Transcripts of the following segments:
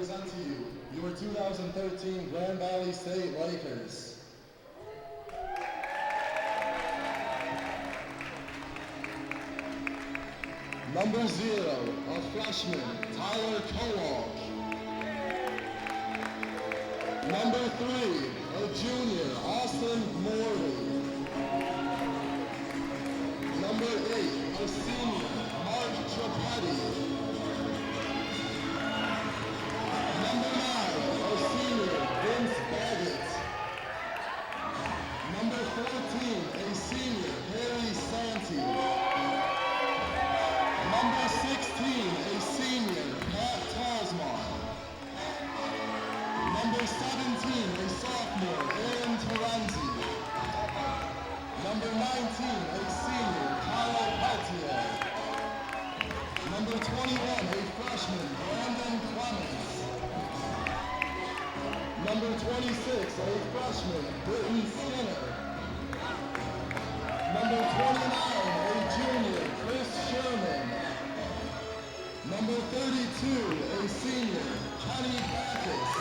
present to you your 2013 Grand Valley State Lakers. Number 0, a freshman, Tyler Kowalk. Number 3, a junior, Austin Morley. Number 8, a senior, Mark Trapetti. Number 9, a senior, Vince Baggett. Number 14, a senior, Harry Santee. Number 16, a senior, Pat Tosmar. Number 17, a sophomore, Aaron Terenzi. Number 19, a senior, Kyle Peltier. Number 21, a freshman, Brandon Clemens. Number 26, a freshman, Britton Skinner. Number 29, a junior, Chris Sherman. Number 32, a senior, Kenny Backus.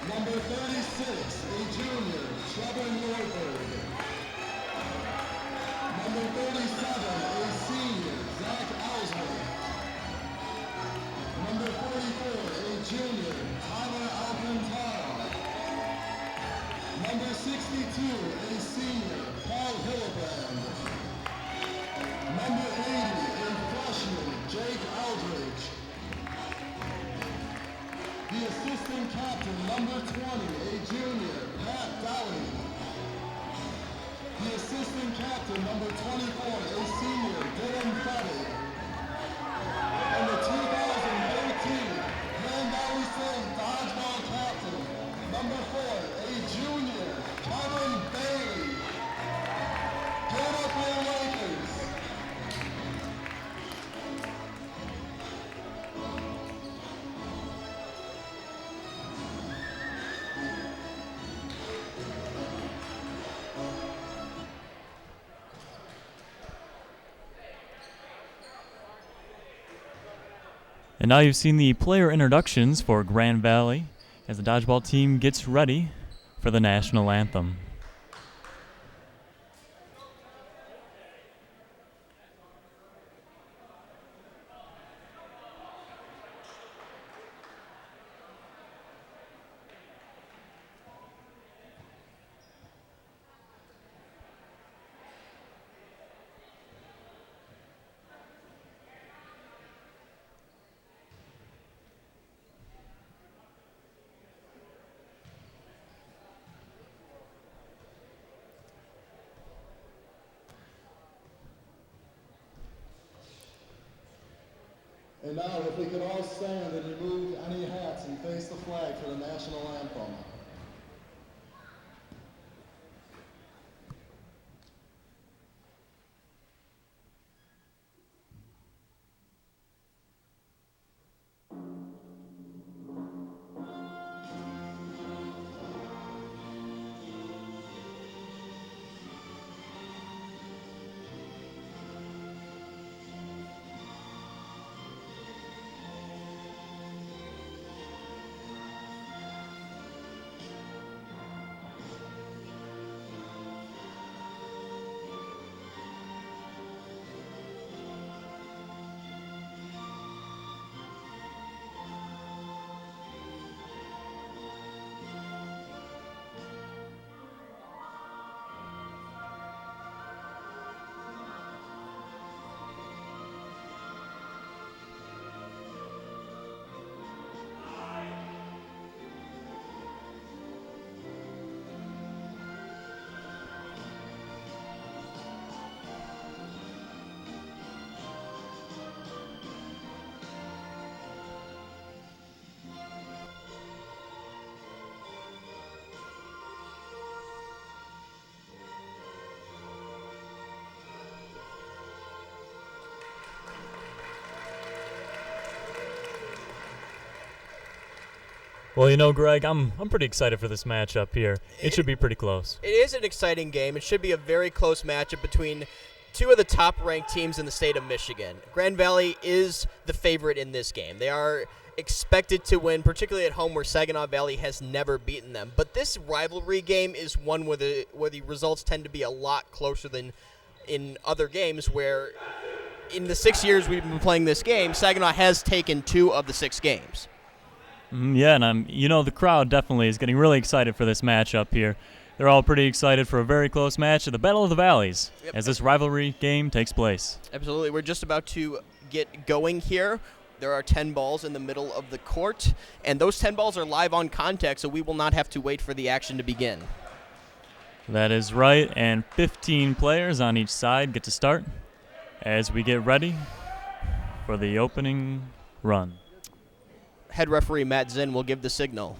Number 36, a junior, Trevor Norberg. Number 37, a senior, Zach Ellsworth. Number 44, a junior, Tyler Alcantara. Number 62, a senior, Paul Hillebrand. Number 80, a freshman, Jake Aldridge. The assistant captain, number 20, a junior, Pat Dowling. The assistant captain, number 24, a senior, Dylan Fettig. And the 2013 Grand Valley State Dodgeball captain, number 4, a junior, Kevin Bailey. Give it up for the Lakers. And now you've seen the player introductions for Grand Valley as the dodgeball team gets ready for the national anthem. And now, if we could all stand and remove any hats and face the flag for the national anthem. Well, you know, Greg, I'm pretty excited for this matchup here. It should be pretty close. It is an exciting game. It should be a very close matchup between two of the top-ranked teams in the state of Michigan. Grand Valley is the favorite in this game. They are expected to win, particularly at home where Saginaw Valley has never beaten them. But this rivalry game is one where the results tend to be a lot closer than in other games where in the 6 years we've been playing this game, Saginaw has taken 2 of the 6 games. Yeah, and the crowd definitely is getting really excited for this match up here. They're all pretty excited for a very close match at the Battle of the Valleys as this rivalry game takes place. Absolutely. We're just about to get going here. There are 10 balls in the middle of the court, and those 10 balls are live on contact, so we will not have to wait for the action to begin. That is right, and 15 players on each side get to start as we get ready for the opening run. Head referee Matt Zinn will give the signal.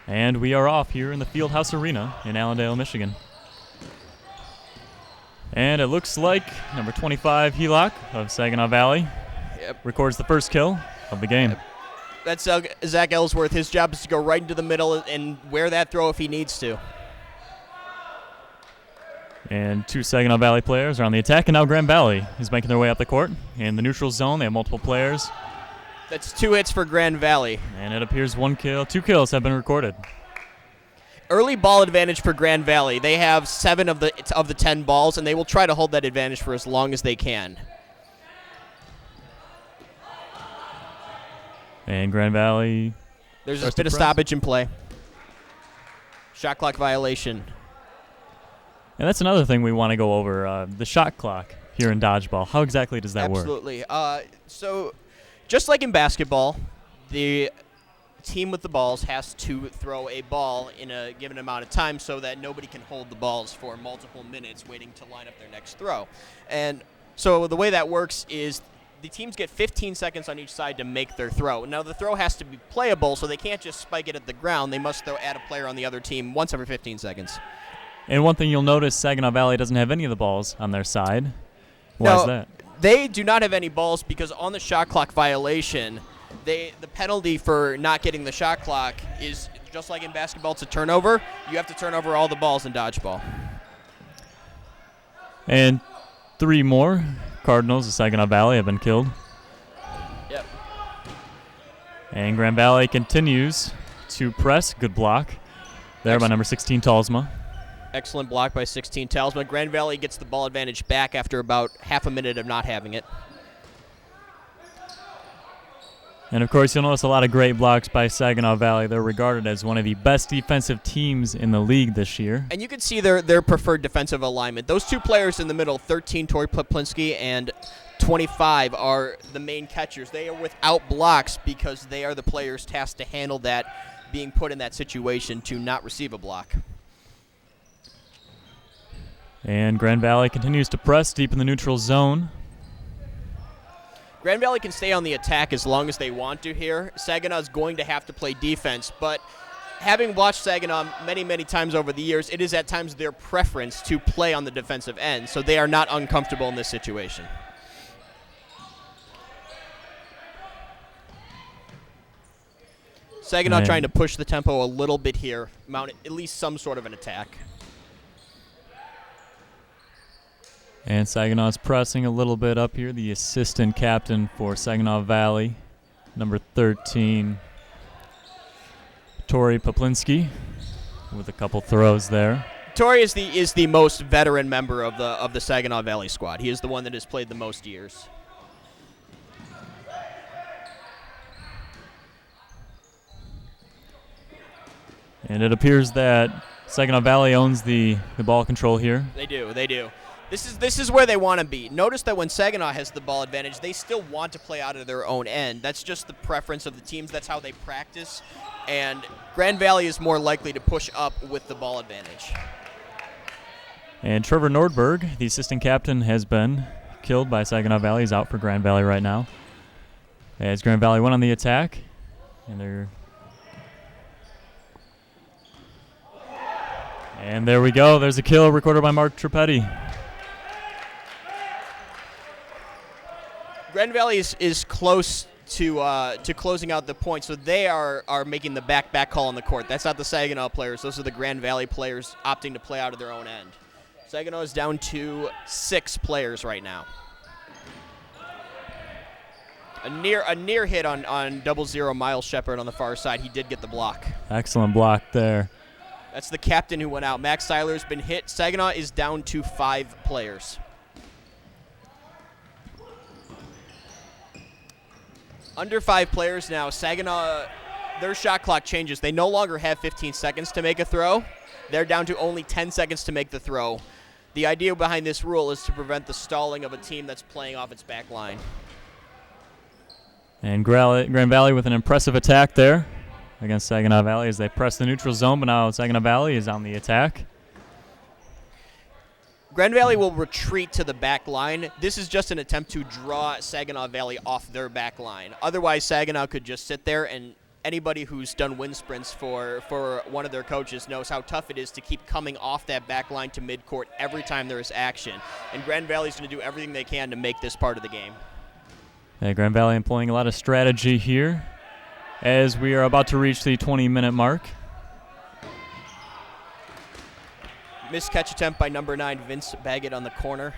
And we are off here in the Fieldhouse Arena in Allendale, Michigan. And it looks like number 25, Helock of Saginaw Valley, records the first kill of the game. That's Zach Ellsworth. His job is to go right into the middle and wear that throw if he needs to. And 2 Saginaw Valley players are on the attack, and now Grand Valley is making their way up the court. In the neutral zone, they have multiple players. That's 2 hits for Grand Valley. And it appears 1 kill. 2 kills have been recorded. Early ball advantage for Grand Valley. They have 7 of the 10 balls, and they will try to hold that advantage for as long as they can. And Grand Valley. There's a bit of stoppage in play. Shot clock violation. And that's another thing we want to go over, the shot clock here in dodgeball. How exactly does that work? Absolutely. So just like in basketball, the team with the balls has to throw a ball in a given amount of time so that nobody can hold the balls for multiple minutes waiting to line up their next throw. And so the way that works is the teams get 15 seconds on each side to make their throw. Now, the throw has to be playable, so they can't just spike it at the ground. They must add a player on the other team once every 15 seconds. And one thing you'll notice, Saginaw Valley doesn't have any of the balls on their side. Why is that? They do not have any balls because on the shot clock violation, the penalty for not getting the shot clock is just like in basketball. It's a turnover. You have to turn over all the balls in dodgeball. And 3 more Cardinals of Saginaw Valley have been killed. Yep. And Grand Valley continues to press. Good block there by number 16, Talsma. Excellent block by 16 Talsma. Grand Valley gets the ball advantage back after about half a minute of not having it. And, of course, you'll notice a lot of great blocks by Saginaw Valley. They're regarded as one of the best defensive teams in the league this year. And you can see their preferred defensive alignment. Those 2 players in the middle, 13, Tori Poplinski, and 25, are the main catchers. They are without blocks because they are the players tasked to handle that, being put in that situation to not receive a block. And Grand Valley continues to press deep in the neutral zone. Grand Valley can stay on the attack as long as they want to here. Saginaw is going to have to play defense, but having watched Saginaw many, many times over the years, it is at times their preference to play on the defensive end, so they are not uncomfortable in this situation. Saginaw trying to push the tempo a little bit here, mount at least some sort of an attack. And Saginaw's pressing a little bit up here. The assistant captain for Saginaw Valley, number 13, Tori Poplinski, with a couple throws there. Tori is the most veteran member of the Saginaw Valley squad. He is the one that has played the most years. And it appears that Saginaw Valley owns the ball control here. They do. This is where they want to be. Notice that when Saginaw has the ball advantage, they still want to play out of their own end. That's just the preference of the teams. That's how they practice. And Grand Valley is more likely to push up with the ball advantage. And Trevor Nordberg, the assistant captain, has been killed by Saginaw Valley. He's out for Grand Valley right now. As Grand Valley went on the attack. And there we go. There's a kill recorded by Mark Tripetti. Grand Valley is close to closing out the point, so they are making the back call on the court. That's not the Saginaw players. Those are the Grand Valley players opting to play out of their own end. Saginaw is down to 6 players right now. A near hit on 00 Miles Shepard on the far side. He did get the block. Excellent block there. That's the captain who went out. Max Seiler's been hit. Saginaw is down to 5 players. Under 5 players now. Saginaw, their shot clock changes. They no longer have 15 seconds to make a throw. They're down to only 10 seconds to make the throw. The idea behind this rule is to prevent the stalling of a team that's playing off its back line. And Grand Valley with an impressive attack there against Saginaw Valley as they press the neutral zone, but now Saginaw Valley is on the attack. Grand Valley will retreat to the back line. This is just an attempt to draw Saginaw Valley off their back line. Otherwise, Saginaw could just sit there, and anybody who's done wind sprints for one of their coaches knows how tough it is to keep coming off that back line to midcourt every time there is action. And Grand Valley's going to do everything they can to make this part of the game. Yeah, Grand Valley employing a lot of strategy here as we are about to reach the 20-minute mark. Missed catch attempt by number 9, Vince Baggett on the corner.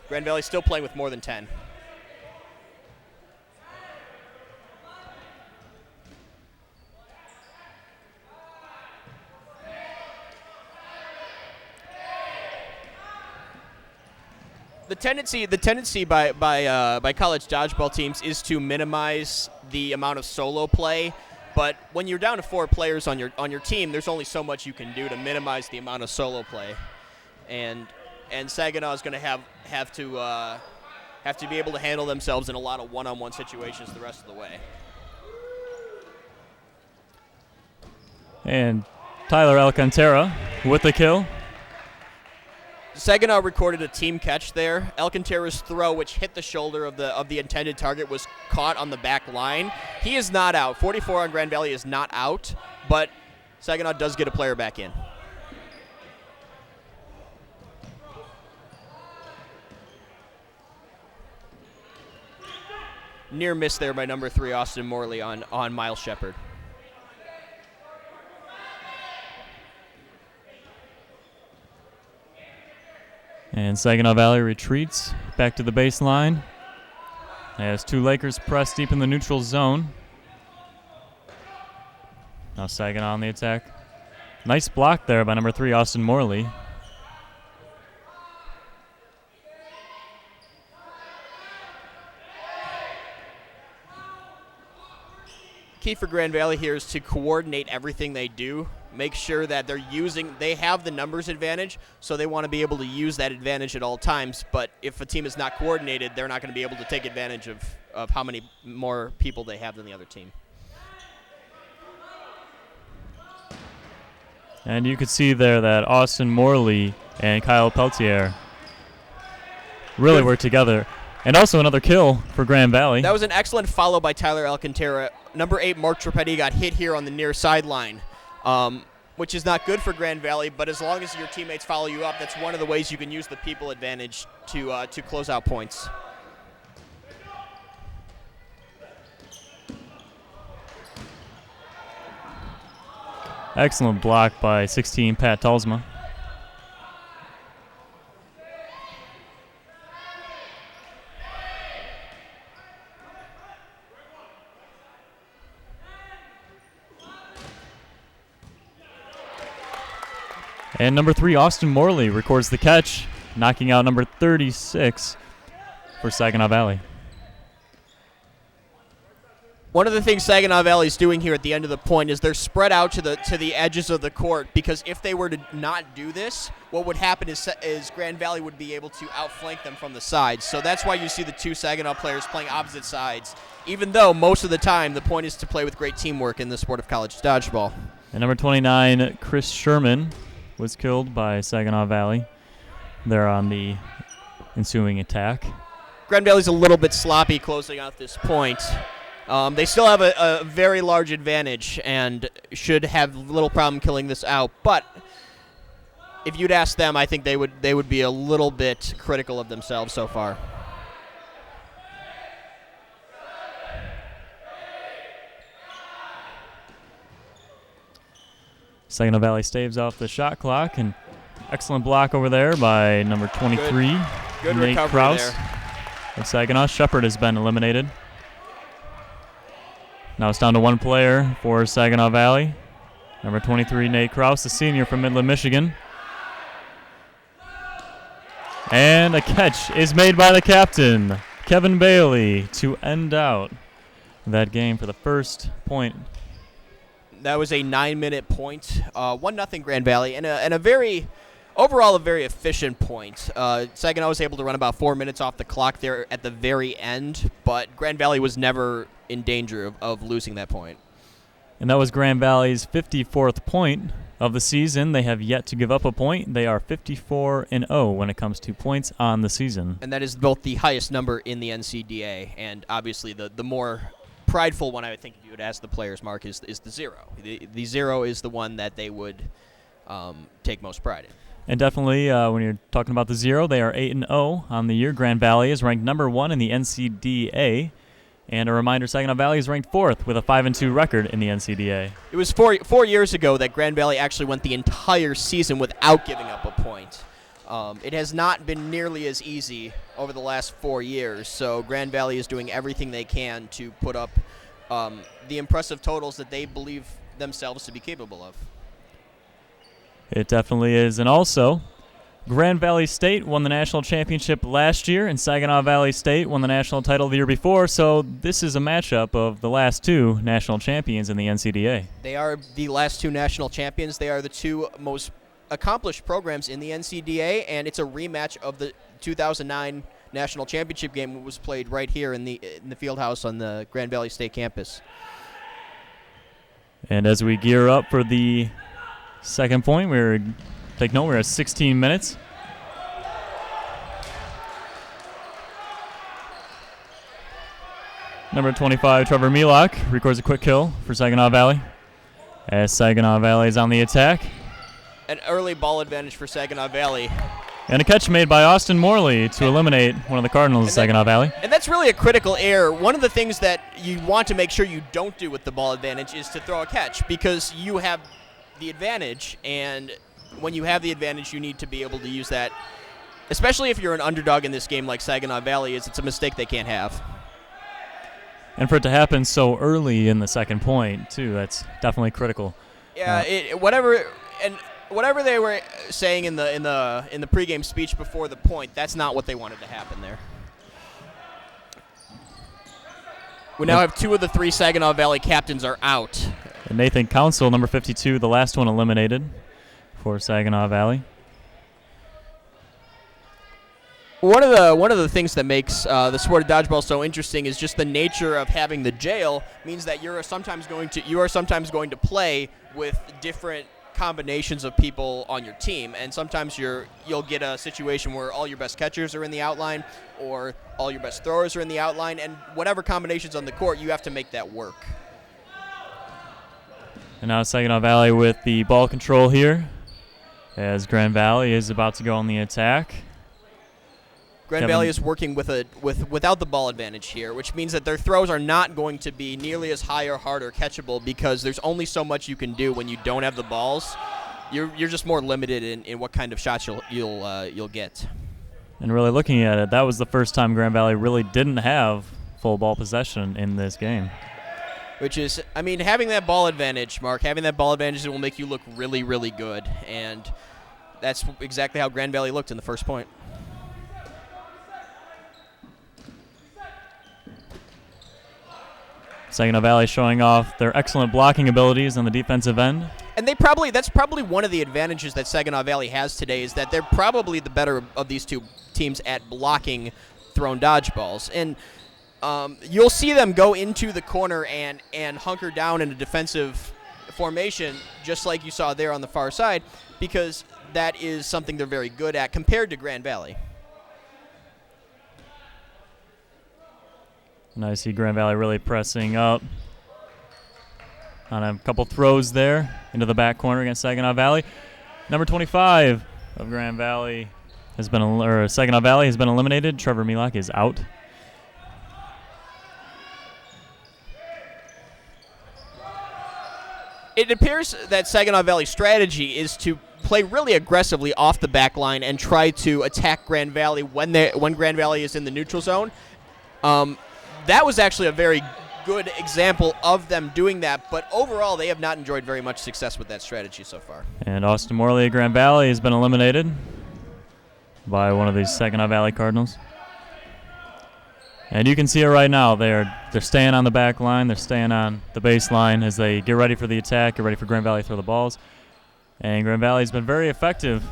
Grand Valley still playing with more than 10. The tendency by college dodgeball teams is to minimize the amount of solo play, but when you're down to 4 players on your team, there's only so much you can do to minimize the amount of solo play, and Saginaw is going to have to be able to handle themselves in a lot of one-on-one situations the rest of the way. And Tyler Alcantara with the kill. Saginaw recorded a team catch there. Alcantara's throw, which hit the shoulder of the intended target, was caught on the back line. He is not out. 44 on Grand Valley is not out, but Saginaw does get a player back in. Near miss there by number 3, Austin Morley on Miles Shepard. And Saginaw Valley retreats back to the baseline as 2 Lakers press deep in the neutral zone. Now Saginaw on the attack. Nice block there by number 3, Austin Morley. Key for Grand Valley here is to coordinate everything they do. Make sure that they have the numbers advantage, so they want to be able to use that advantage at all times. But if a team is not coordinated, they're not going to be able to take advantage of how many more people they have than the other team. And you could see there that Austin Morley and Kyle Peltier really work together. And also another kill for Grand Valley. That was an excellent follow by Tyler Alcantara. Number 8, Mark Trapetti, got hit here on the near sideline. Which is not good for Grand Valley, but as long as your teammates follow you up, that's one of the ways you can use the people advantage to close out points. Excellent block by 16, Pat Talsma. And number 3, Austin Morley, records the catch, knocking out number 36 for Saginaw Valley. One of the things Saginaw Valley is doing here at the end of the point is they're spread out to the edges of the court, because if they were to not do this, what would happen is Grand Valley would be able to outflank them from the sides. So that's why you see the 2 Saginaw players playing opposite sides, even though most of the time the point is to play with great teamwork in the sport of college dodgeball. And number 29, Chris Sherman, was killed by Saginaw Valley. They're on the ensuing attack. Grand Valley's a little bit sloppy closing out this point. They still have a very large advantage and should have little problem killing this out. But if you'd ask them, I think they would be a little bit critical of themselves so far. Saginaw Valley staves off the shot clock, and excellent block over there by number 23, Good Nate recovery Krause. there. of Saginaw. Shepard has been eliminated. Now it's down to one player for Saginaw Valley. Number 23, Nate Kraus, the senior from Midland, Michigan. And a catch is made by the captain, Kevin Bailey, to end out that game for the first point. That was a 9-minute point, 1-0 Grand Valley, and overall a very efficient point. Saginaw was able to run about 4 minutes off the clock there at the very end, but Grand Valley was never in danger of losing that point. And that was Grand Valley's 54th point of the season. They have yet to give up a point. They are 54-0 when it comes to points on the season. And that is both the highest number in the NCDA, and obviously the more prideful one, I would think, if you would ask the players, Mark, is the 0. The 0 is the one that they would take most pride in. And definitely, when you're talking about the 0, they are 8-0 on the year. Grand Valley is ranked number 1 in the NCDA. And a reminder, Saginaw Valley is ranked 4th with a 5-2 record in the NCDA. It was 4 years ago that Grand Valley actually went the entire season without giving up a point. It has not been nearly as easy over the last 4 years, so Grand Valley is doing everything they can to put up the impressive totals that they believe themselves to be capable of. It definitely is. And also, Grand Valley State won the national championship last year, and Saginaw Valley State won the national title the year before, so this is a matchup of the last 2 national champions in the NCDA. They are the last 2 national champions. They are the 2 most accomplished programs in the NCDA, and it's a rematch of the 2009 national championship game that was played right here in the field house on the Grand Valley State campus. And as we gear up for the second point, take note, we're at 16 minutes. Number 25, Trevor Milak, records a quick kill for Saginaw Valley. As Saginaw Valley is on the attack. An early ball advantage for Saginaw Valley. And a catch made by Austin Morley to eliminate one of the Cardinals of Saginaw Valley. And that's really a critical error. One of the things that you want to make sure you don't do with the ball advantage is to throw a catch, because you have the advantage, and when you have the advantage, you need to be able to use that, especially if you're an underdog in this game like Saginaw Valley is. It's a mistake they can't have. And for it to happen so early in the second point, too, that's definitely critical. Yeah, whatever they were saying in the pregame speech before the point, that's not what they wanted to happen there. We now have 2 of the 3 Saginaw Valley captains are out. And Nathan Council, number 52, the last one eliminated for Saginaw Valley. One of the things that makes the sport of dodgeball so interesting is just the nature of having the jail means that you are sometimes going to play with different combinations of people on your team, and sometimes you'll get a situation where all your best catchers are in the outline or all your best throwers are in the outline, and whatever combinations on the court, you have to make that work. And now Saginaw Valley with the ball control here, as Grand Valley is about to go on the attack. Grand Valley is working without the ball advantage here, which means that their throws are not going to be nearly as high or hard or catchable, because there's only so much you can do when you don't have the balls. You're just more limited in what kind of shots you'll get. And really looking at it, that was the first time Grand Valley really didn't have full ball possession in this game. Which is, I mean, having that ball advantage, Mark, will make you look really, really good. And that's exactly how Grand Valley looked in the first point. Saginaw Valley showing off their excellent blocking abilities on the defensive end. And that's probably one of the advantages that Saginaw Valley has today, is that they're probably the better of these 2 teams at blocking thrown dodgeballs. And you'll see them go into the corner and hunker down in a defensive formation, just like you saw there on the far side, because that is something they're very good at compared to Grand Valley. And I see Grand Valley really pressing up on a couple throws there into the back corner against Saginaw Valley. Number 25 of Saginaw Valley has been eliminated. Trevor Milak is out. It appears that Saginaw Valley's strategy is to play really aggressively off the back line and try to attack Grand Valley when Grand Valley is in the neutral zone. That was actually a very good example of them doing that, but overall they have not enjoyed very much success with that strategy so far. And Austin Morley of Grand Valley has been eliminated by one of these Saginaw Valley Cardinals. And you can see it right now. They're staying on the back line. They're staying on the baseline as they get ready for the attack, get ready for Grand Valley to throw the balls. And Grand Valley's been very effective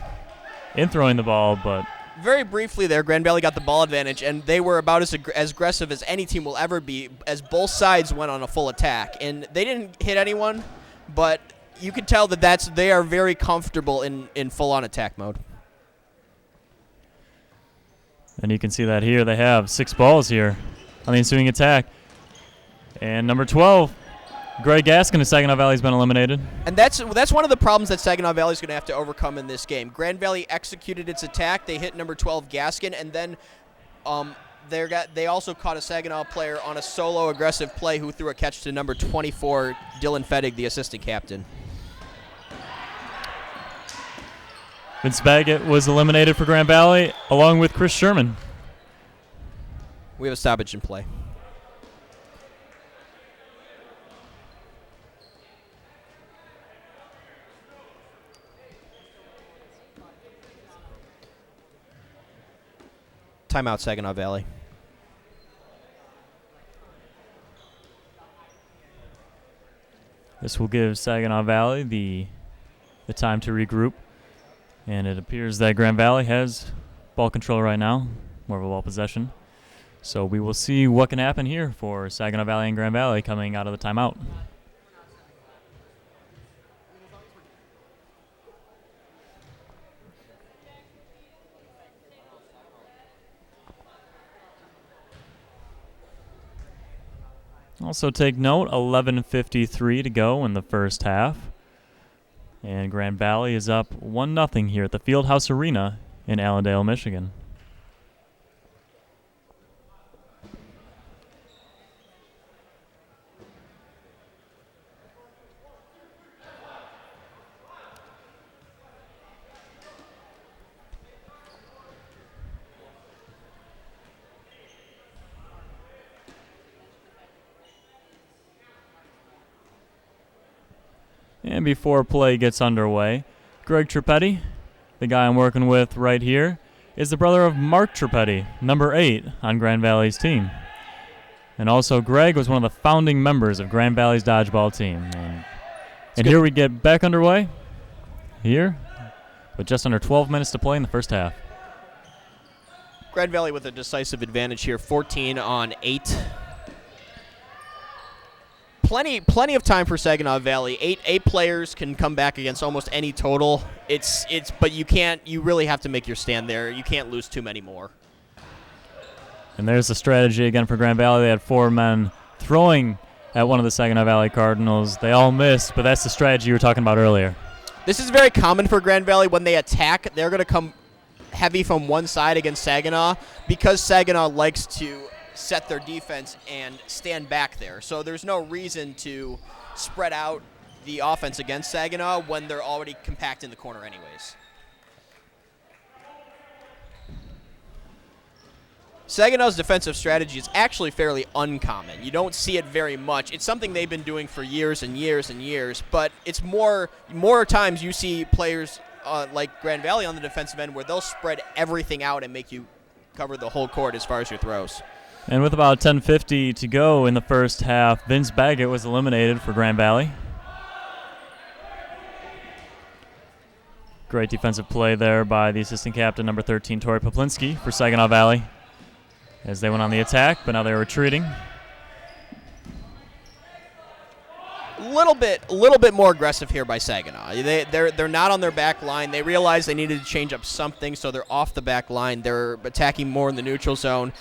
in throwing the ball, but very briefly there, Grand Valley got the ball advantage, and they were about as aggressive as any team will ever be as both sides went on a full attack. And they didn't hit anyone, but you could tell that they are very comfortable in full-on attack mode. And you can see that here. They have 6 balls here on the ensuing attack. And number 12, Greg Gaskin of Saginaw Valley has been eliminated. And that's one of the problems that Saginaw Valley is going to have to overcome in this game. Grand Valley executed its attack. They hit number 12, Gaskin, and then they also caught a Saginaw player on a solo aggressive play who threw a catch to number 24, Dylan Fettig, the assistant captain. Vince Baggett was eliminated for Grand Valley, along with Chris Sherman. We have a stoppage in play. Timeout, Saginaw Valley. This will give Saginaw Valley the time to regroup. And it appears that Grand Valley has ball control right now, more of a ball possession. So we will see what can happen here for Saginaw Valley and Grand Valley coming out of the timeout. Also take note, 11:53 to go in the first half. And Grand Valley is up 1-0 here at the Fieldhouse Arena in Allendale, Michigan. And before play gets underway, Greg Tripetti, the guy I'm working with right here, is the brother of Mark Tripetti, number 8 on Grand Valley's team. And also Greg was one of the founding members of Grand Valley's dodgeball team. And here we get back underway, here, with just under 12 minutes to play in the first half. Grand Valley with a decisive advantage here, 14-8. Plenty of time for Saginaw Valley. Eight players can come back against almost any total. But you really have to make your stand there. You can't lose too many more. And there's the strategy again for Grand Valley. They had 4 men throwing at one of the Saginaw Valley Cardinals. They all missed, but that's the strategy you were talking about earlier. This is very common for Grand Valley. When they attack, they're going to come heavy from one side against Saginaw because Saginaw likes to set their defense and stand back there. So there's no reason to spread out the offense against Saginaw when they're already compact in the corner anyways. Saginaw's defensive strategy is actually fairly uncommon. You don't see it very much. It's something they've been doing for years and years and years, but it's more times you see players like Grand Valley on the defensive end where they'll spread everything out and make you cover the whole court as far as your throws. And with about 10:50 to go in the first half, Vince Baggett was eliminated for Grand Valley. Great defensive play there by the assistant captain, number 13, Tori Poplinski, for Saginaw Valley as they went on the attack, but now they're retreating. A little bit more aggressive here by Saginaw. They're not on their back line. They realized they needed to change up something, so they're off the back line. They're attacking more in the neutral zone.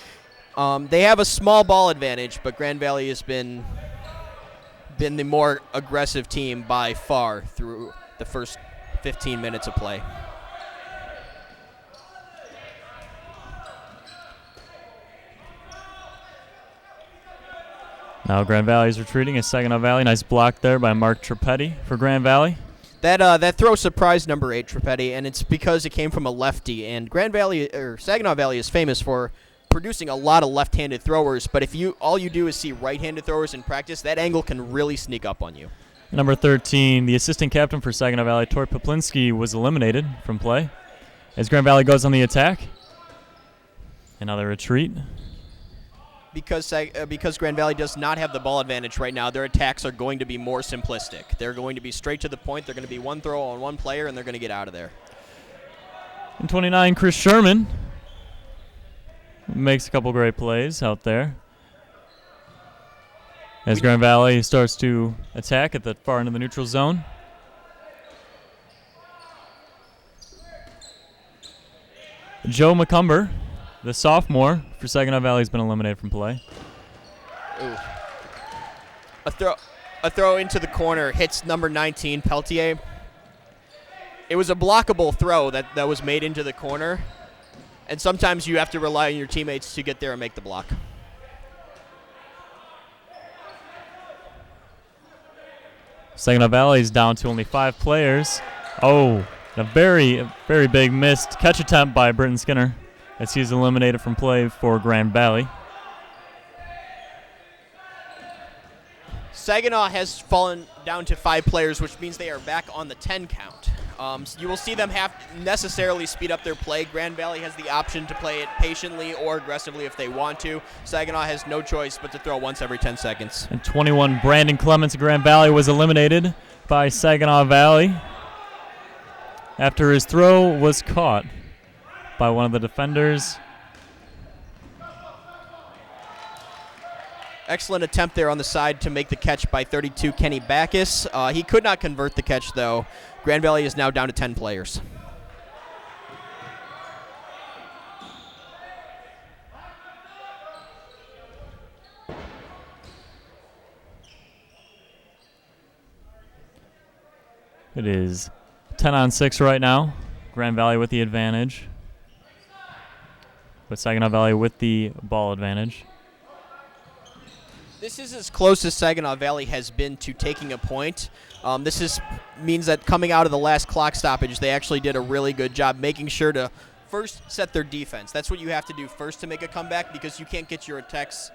They have a small ball advantage, but Grand Valley has been the more aggressive team by far through the first 15 minutes of play. Now Grand Valley is retreating as Saginaw Valley. Nice block there by Mark Tripetti for Grand Valley. That throw surprised number 8, Tripetti, and it's because it came from a lefty. And Saginaw Valley is famous for producing a lot of left-handed throwers. But if all you do is see right-handed throwers in practice, that angle can really sneak up on you. Number 13, the assistant captain for Saginaw Valley, Tor Poplinski, was eliminated from play as Grand Valley goes on the attack. Another retreat. Because Grand Valley does not have the ball advantage right now, their attacks are going to be more simplistic. They're going to be straight to the point. They're going to be one throw on one player, and they're going to get out of there. And 29, Chris Sherman makes a couple great plays out there as Grand Valley starts to attack at the far end of the neutral zone. Joe McCumber, the sophomore for Saginaw Valley, has been eliminated from play. Ooh. A throw into the corner hits number 19, Peltier. It was a blockable throw that was made into the corner, and sometimes you have to rely on your teammates to get there and make the block. Saginaw Valley is down to only 5 players. Oh, a very big missed catch attempt by Britton Skinner as he's eliminated from play for Grand Valley. Saginaw has fallen down to 5 players, which means they are back on the 10 count. You will see them have necessarily speed up their play. Grand Valley has the option to play it patiently or aggressively if they want to. Saginaw has no choice but to throw once every 10 seconds. And 21, Brandon Clements of Grand Valley was eliminated by Saginaw Valley after his throw was caught by one of the defenders. Excellent attempt there on the side to make the catch by 32, Kenny Backus. He could not convert the catch, though. Grand Valley is now down to 10 players. It is 10-on-6 right now. Grand Valley with the advantage, but Saginaw Valley with the ball advantage. This is as close as Saginaw Valley has been to taking a point. This means that coming out of the last clock stoppage, they actually did a really good job making sure to first set their defense. That's what you have to do first to make a comeback, because you can't get your attacks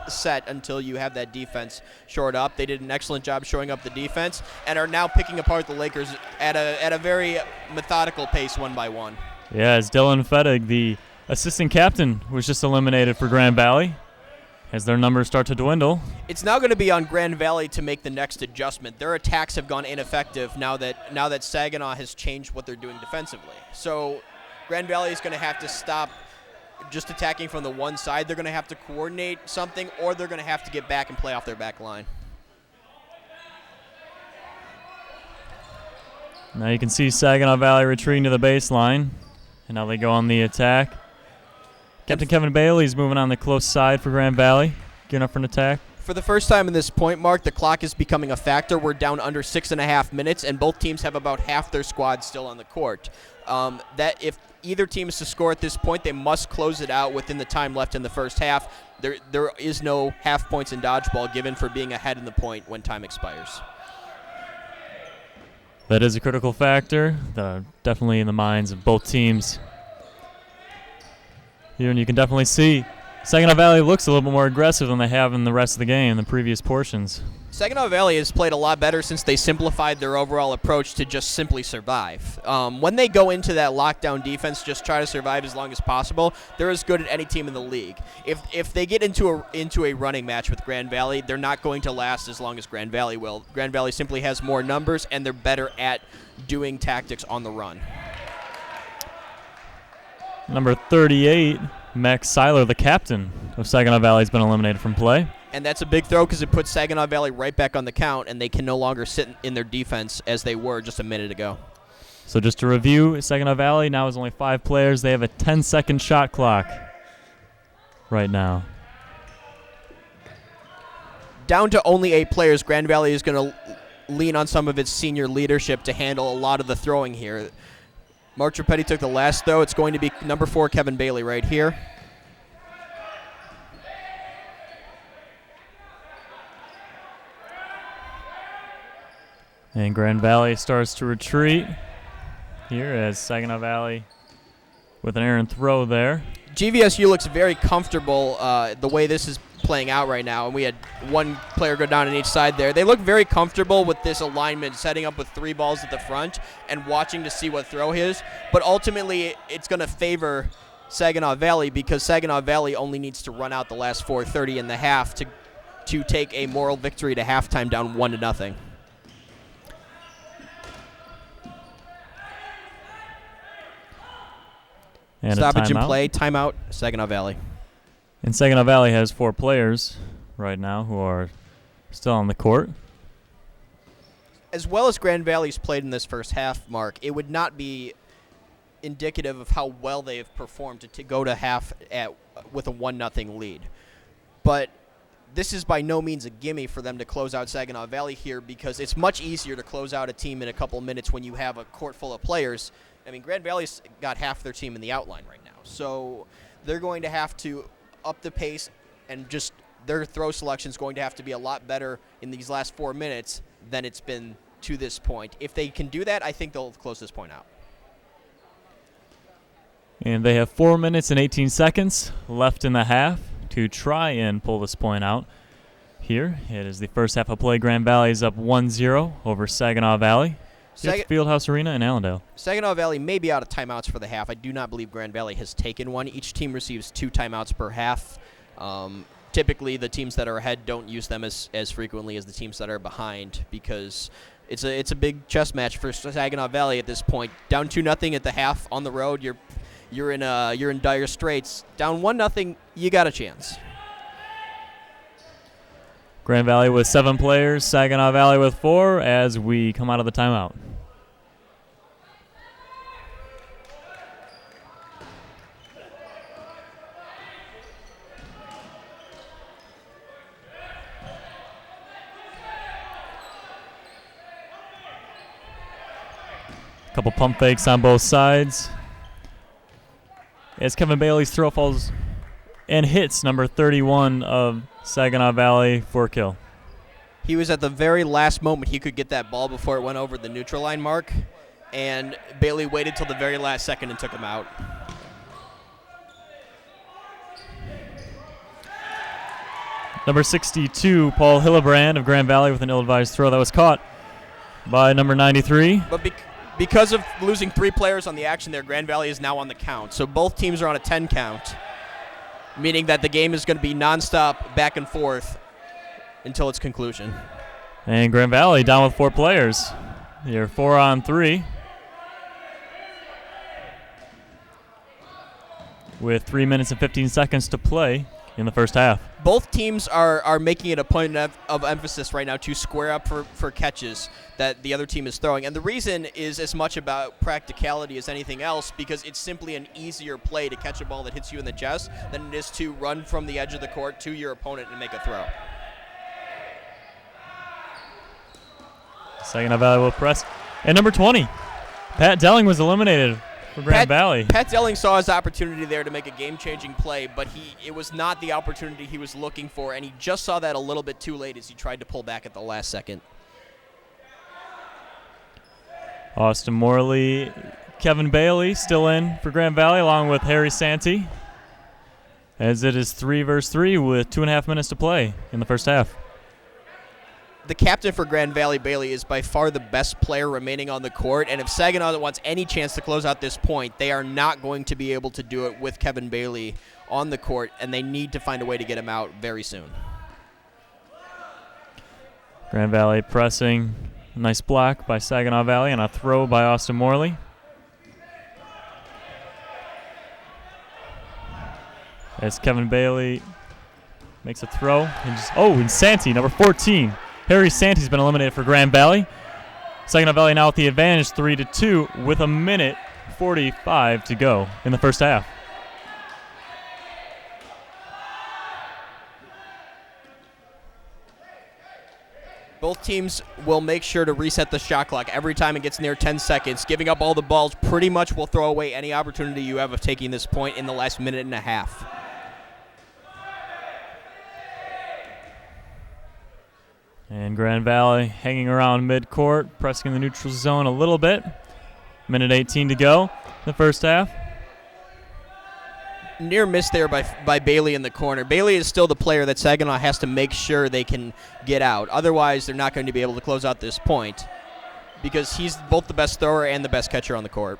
set until you have that defense shored up. They did an excellent job showing up the defense and are now picking apart the Lakers at a very methodical pace, one by one. Yeah, as Dylan Fettig, the assistant captain, was just eliminated for Grand Valley as their numbers start to dwindle. It's now going to be on Grand Valley to make the next adjustment. Their attacks have gone ineffective now that Saginaw has changed what they're doing defensively. So Grand Valley is going to have to stop just attacking from the one side. They're going to have to coordinate something, or they're going to have to get back and play off their back line. Now you can see Saginaw Valley retreating to the baseline, and now they go on the attack. Captain Kevin Bailey is moving on the close side for Grand Valley, getting up for an attack. For the first time in this point mark, the clock is becoming a factor. We're down under 6.5 minutes, and both teams have about half their squad still on the court. That if either team is to score at this point, they must close it out within the time left in the first half. There is no half points in dodgeball given for being ahead in the point when time expires. That is a critical factor, definitely in the minds of both teams. Here, and you can definitely see Saginaw Valley looks a little bit more aggressive than they have in the rest of the game, the previous portions. Saginaw Valley has played a lot better since they simplified their overall approach to just simply survive. When they go into that lockdown defense, just try to survive as long as possible, they're as good at any team in the league. If they get into a running match with Grand Valley, they're not going to last as long as Grand Valley will. Grand Valley simply has more numbers, and they're better at doing tactics on the run. Number 38, Max Seiler, the captain of Saginaw Valley, has been eliminated from play. And that's a big throw because it puts Saginaw Valley right back on the count, and they can no longer sit in their defense as they were just a minute ago. So just to review, Saginaw Valley now is only 5 players. They have a 10-second shot clock right now. Down to only 8 players, Grand Valley is going to lean on some of its senior leadership to handle a lot of the throwing here. Mark Trapetti took the last throw. It's going to be number 4, Kevin Bailey, right here. And Grand Valley starts to retreat here as Saginaw Valley with an errant throw there. GVSU looks very comfortable the way this is playing out right now, and we had one player go down on each side there. They look very comfortable with this alignment, setting up with 3 balls at the front and watching to see what throw is, but ultimately it's going to favor Saginaw Valley because Saginaw Valley only needs to run out the last 4:30 in the half to take a moral victory to halftime down 1-0. And stoppage in play, timeout, Saginaw Valley. And Saginaw Valley has 4 players right now who are still on the court. As well as Grand Valley's played in this first half, Mark, it would not be indicative of how well they have performed to go to half with a 1-0 lead. But this is by no means a gimme for them to close out Saginaw Valley here because it's much easier to close out a team in a couple minutes when you have a court full of players. I mean, Grand Valley's got half their team in the outline right now. So they're going to have to up the pace and just their throw selection is going to have to be a lot better in these last 4 minutes than it's been to this point. If they can do that, I think they'll close this point out. And they have 4 minutes and 18 seconds left in the half to try and pull this point out. Here, it is the first half of play. Grand Valley is up 1-0 over Saginaw Valley. Here at the Fieldhouse Arena in Allendale. Saginaw Valley may be out of timeouts for the half. I do not believe Grand Valley has taken one. Each team receives 2 timeouts per half. Typically, the teams that are ahead don't use them as frequently as the teams that are behind because it's a big chess match for Saginaw Valley at this point. Down 2-0 at the half on the road. You're in dire straits. Down 1-0, you got a chance. Grand Valley with 7 players, Saginaw Valley with 4 as we come out of the timeout. Couple pump fakes on both sides. As Kevin Bailey's throw falls and hits number 31 of Saginaw Valley for a kill. He was at the very last moment he could get that ball before it went over the neutral line mark, and Bailey waited till the very last second and took him out. Number 62, Paul Hillebrand of Grand Valley with an ill-advised throw that was caught by number 93. But because of losing 3 players on the action there, Grand Valley is now on the count. So both teams are on a 10 count, meaning that the game is going to be nonstop back and forth until its conclusion. And Grand Valley down with 4 players. You're 4-on-3 with 3 minutes and 15 seconds to play in the first half. Both teams are making it a point of emphasis right now to square up for catches that the other team is throwing. And the reason is as much about practicality as anything else because it's simply an easier play to catch a ball that hits you in the chest than it is to run from the edge of the court to your opponent and make a throw. Saginaw Valley will press. And number 20, Pat Delling was eliminated for Grand Valley. Pat Delling saw his opportunity there to make a game-changing play, but it was not the opportunity he was looking for, and he just saw that a little bit too late as he tried to pull back at the last second. Austin Morley, Kevin Bailey still in for Grand Valley along with Harry Santee as it is 3 versus 3 with 2.5 minutes to play in the first half. The captain for Grand Valley, Bailey, is by far the best player remaining on the court, and if Saginaw wants any chance to close out this point, they are not going to be able to do it with Kevin Bailey on the court, and they need to find a way to get him out very soon. Grand Valley pressing. Nice block by Saginaw Valley and a throw by Austin Morley. As Kevin Bailey makes a throw. And Santee, number 14. Harry Santee's been eliminated for Grand Valley. Saginaw Valley now with the advantage 3-2 with 1:45 to go in the first half. Both teams will make sure to reset the shot clock every time it gets near 10 seconds. Giving up all the balls pretty much will throw away any opportunity you have of taking this point in the last minute and a half. And Grand Valley hanging around midcourt, pressing the neutral zone a little bit. Minute 18 to go in the first half. Near miss there by Bailey in the corner. Bailey is still the player that Saginaw has to make sure they can get out. Otherwise, they're not going to be able to close out this point because he's both the best thrower and the best catcher on the court.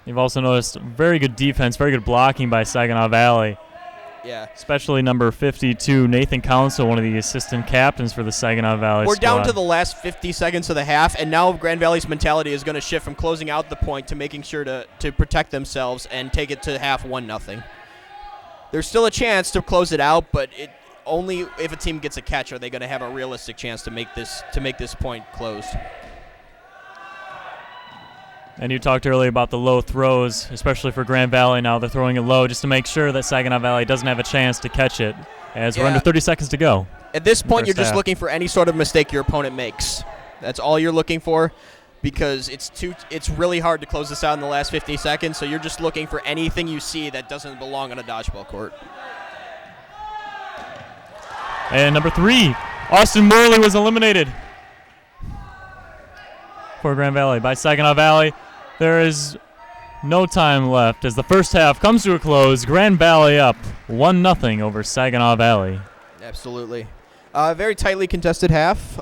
You've also noticed very good defense, very good blocking by Saginaw Valley. Yeah. Especially number 52, Nathan Council, one of the assistant captains for the Saginaw Valley We're squad. down to the last 50 seconds of the half, and now Grand Valley's mentality is going to shift from closing out the point to making sure to protect themselves and take it to half 1-0. There's still a chance to close it out, but only if a team gets a catch are they going to have a realistic chance to make this point closed. And you talked earlier about the low throws, especially for Grand Valley now. They're throwing it low just to make sure that Saginaw Valley doesn't have a chance to catch it as we're under 30 seconds to go. At this point, you're just half. looking for any sort of mistake your opponent makes. That's all you're looking for because it's really hard to close this out in the last 50 seconds, so you're just looking for anything you see that doesn't belong on a dodgeball court. And number 3, Austin Morley was eliminated for Grand Valley by Saginaw Valley. There is no time left as the first half comes to a close. Grand Valley up 1-0 over Saginaw Valley. Absolutely. Very tightly contested half.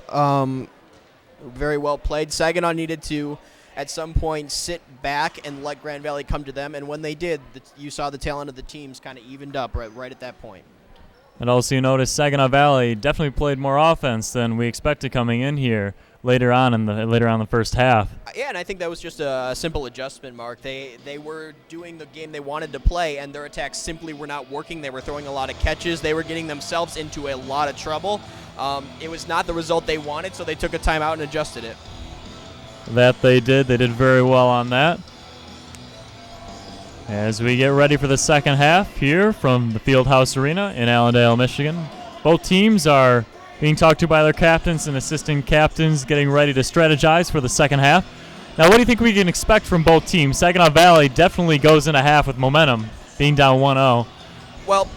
Very well played. Saginaw needed to, at some point, sit back and let Grand Valley come to them, and when they did, you saw the talent of the teams kind of evened up right at that point. And also you notice Saginaw Valley definitely played more offense than we expected coming in here later on in the first half. Yeah, and I think that was just a simple adjustment, Mark. They were doing the game they wanted to play, and their attacks simply were not working. They were throwing a lot of catches. They were getting themselves into a lot of trouble. It was not the result they wanted, so they took a timeout and adjusted it. That they did. They did very well on that. As we get ready for the second half here from the Fieldhouse Arena in Allendale, Michigan. Both teams are being talked to by their captains and assistant captains, getting ready to strategize for the second half. Now, what do you think we can expect from both teams? Saginaw Valley definitely goes into half with momentum, being down 1-0. Well,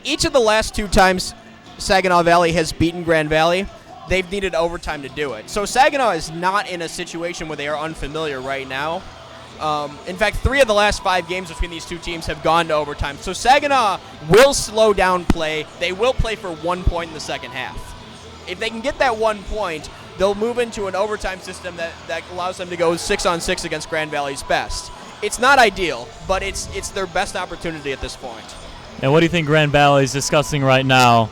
each of the last 2 times Saginaw Valley has beaten Grand Valley, they've needed overtime to do it. So Saginaw is not in a situation where they are unfamiliar right now. In fact, 3 of the last 5 games between these 2 teams have gone to overtime. So Saginaw will slow down play. They will play for 1 point in the second half. If they can get that 1 point, they'll move into an overtime system that allows them to go 6-on-6 against Grand Valley's best. It's not ideal, but it's their best opportunity at this point. And what do you think Grand Valley is discussing right now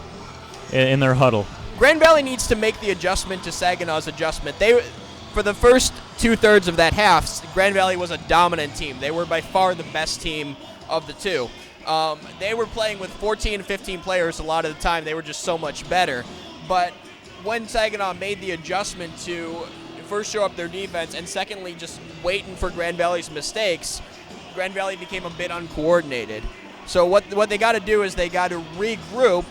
in their huddle? Grand Valley needs to make the adjustment to Saginaw's adjustment. For the first 2/3 of that half, Grand Valley was a dominant team. They were by far the best team of the 2. They were playing with 14, 15 players a lot of the time. They were just so much better. But when Saginaw made the adjustment to first show up their defense and secondly just waiting for Grand Valley's mistakes, Grand Valley became a bit uncoordinated. So what they got to do is they got to regroup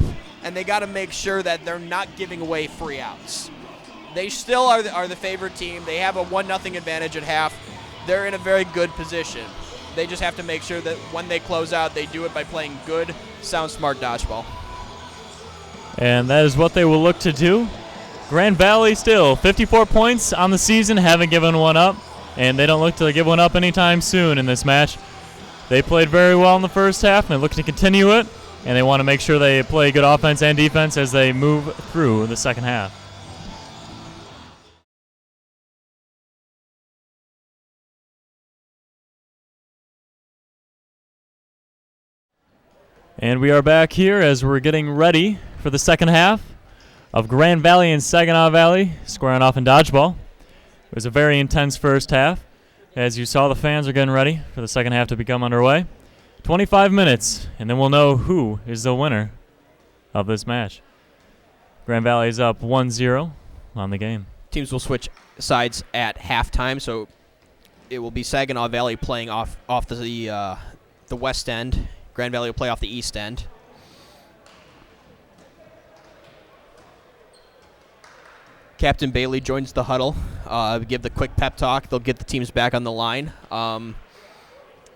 and they got to make sure that they're not giving away free outs. They still are the favorite team. They have a 1-0 advantage at half. They're in a very good position. They just have to make sure that when they close out, they do it by playing good, sound, smart dodgeball. And that is what they will look to do. Grand Valley still 54 points on the season, haven't given one up, and they don't look to give one up anytime soon in this match. They played very well in the first half, and they look to continue it, and they want to make sure they play good offense and defense as they move through the second half. And we are back here as we're getting ready for the second half of Grand Valley and Saginaw Valley squaring off in dodgeball. It was a very intense first half. As you saw, the fans are getting ready for the second half to become underway. 25 minutes, and then we'll know who is the winner of this match. Grand Valley is up 1-0 on the game. Teams will switch sides at halftime, so it will be Saginaw Valley playing off the west end. Grand Valley will play off the east end. Captain Bailey joins the huddle, give the quick pep talk. They'll get the teams back on the line, and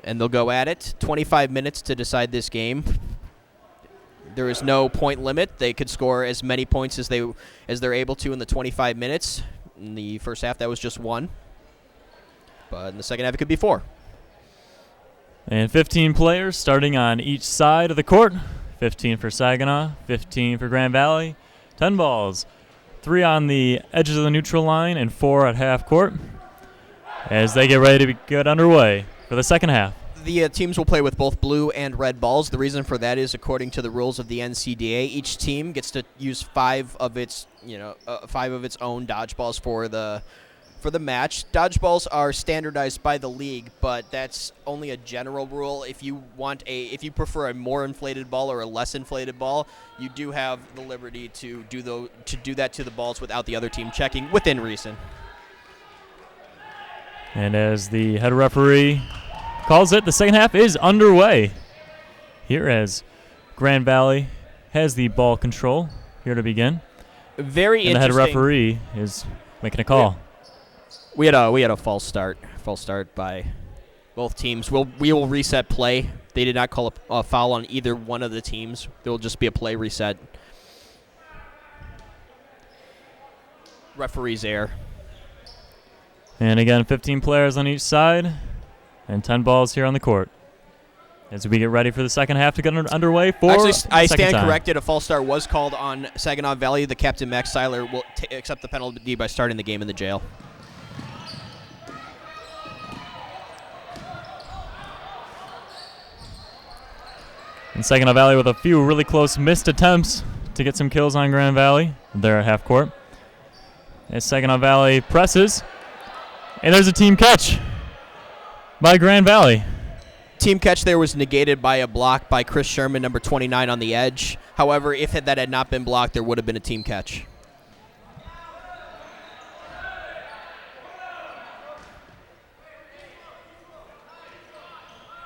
they'll go at it. 25 minutes to decide this game. There is no point limit. They could score as many points as they're able to in the 25 minutes. In the first half, that was just 1. But in the second half, it could be 4. And 15 players starting on each side of the court. 15 for Saginaw, 15 for Grand Valley. 10 balls, 3 on the edges of the neutral line and 4 at half court as they get ready to get underway for the second half. The teams will play with both blue and red balls. The reason for that is, according to the rules of the NCDA, each team gets to use 5 of its own dodgeballs for the match. Dodgeballs are standardized by the league, but that's only a general rule. If you prefer a more inflated ball or a less inflated ball, you do have the liberty to do that to the balls without the other team checking within reason. And as the head referee calls it, the second half is underway. Here as Grand Valley has the ball control here to begin. Very and interesting. The head referee is making a call. We had a false start by both teams. We will reset play. They did not call a foul on either one of the teams. There will just be a play reset. Referee's error. And again, 15 players on each side and 10 balls here on the court as we get ready for the second half to get underway for Actually, I second stand time. corrected. A false start was called on Saginaw Valley. The captain, Max Seiler, will accept the penalty by starting the game in the jail. And Saginaw Valley with a few really close missed attempts to get some kills on Grand Valley. They're at half court. As Saginaw Valley presses. And there's a team catch by Grand Valley. Team catch there was negated by a block by Chris Sherman, number 29, on the edge. However, if that had not been blocked, there would have been a team catch.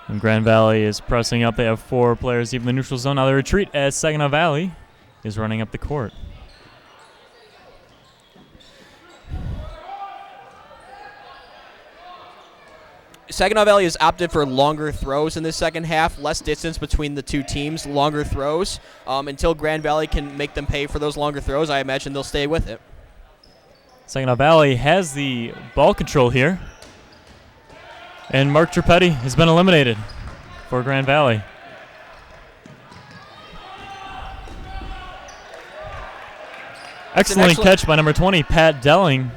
And Grand Valley is pressing up. They have 4 players deep in the neutral zone. Now they retreat as Saginaw Valley is running up the court. Saginaw Valley has opted for longer throws in the second half, less distance between the two teams, longer throws. Until Grand Valley can make them pay for those longer throws, I imagine they'll stay with it. Saginaw Valley has the ball control here. And Mark Trippetti has been eliminated for Grand Valley. Excellent catch by number 20, Pat Delling,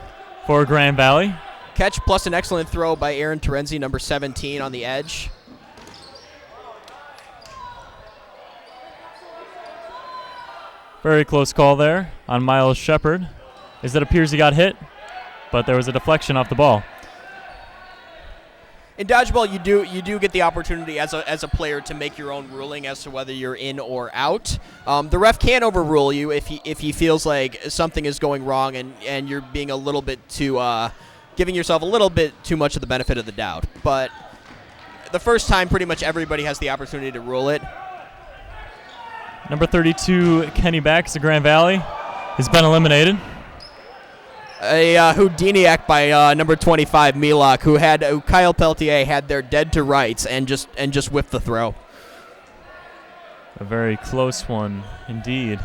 for Grand Valley. Catch plus an excellent throw by Aaron Terenzi, number 17, on the edge. Very close call there on Miles Shepard. As it appears he got hit, but there was a deflection off the ball. In dodgeball, you do get the opportunity as a player to make your own ruling as to whether you're in or out. The ref can overrule you if he feels like something is going wrong and you're being a little bit too giving yourself a little bit too much of the benefit of the doubt. But the first time, pretty much everybody has the opportunity to rule it. Number 32, Kenny Backs of Grand Valley, has been eliminated. A Houdiniac by number 25, Milok, who Kyle Peltier had there dead to rights and just whipped the throw. A very close one indeed.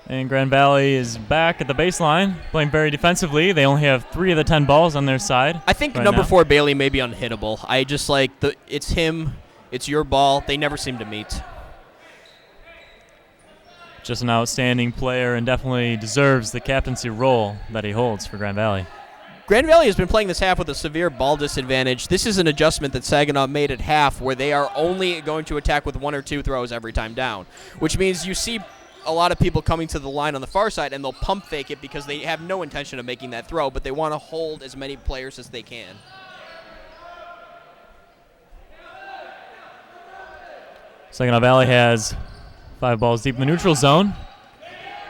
And Grand Valley is back at the baseline, playing very defensively. They only have 3 of the 10 balls on their side. I think right number now. 4, Bailey, may be unhittable. I just like it's him, it's your ball. They never seem to meet. Just an outstanding player and definitely deserves the captaincy role that he holds for Grand Valley. Grand Valley has been playing this half with a severe ball disadvantage. This is an adjustment that Saginaw made at half where they are only going to attack with 1 or 2 throws every time down, which means you see a lot of people coming to the line on the far side and they'll pump fake it because they have no intention of making that throw, but they want to hold as many players as they can. Saginaw Valley has 5 balls deep in the neutral zone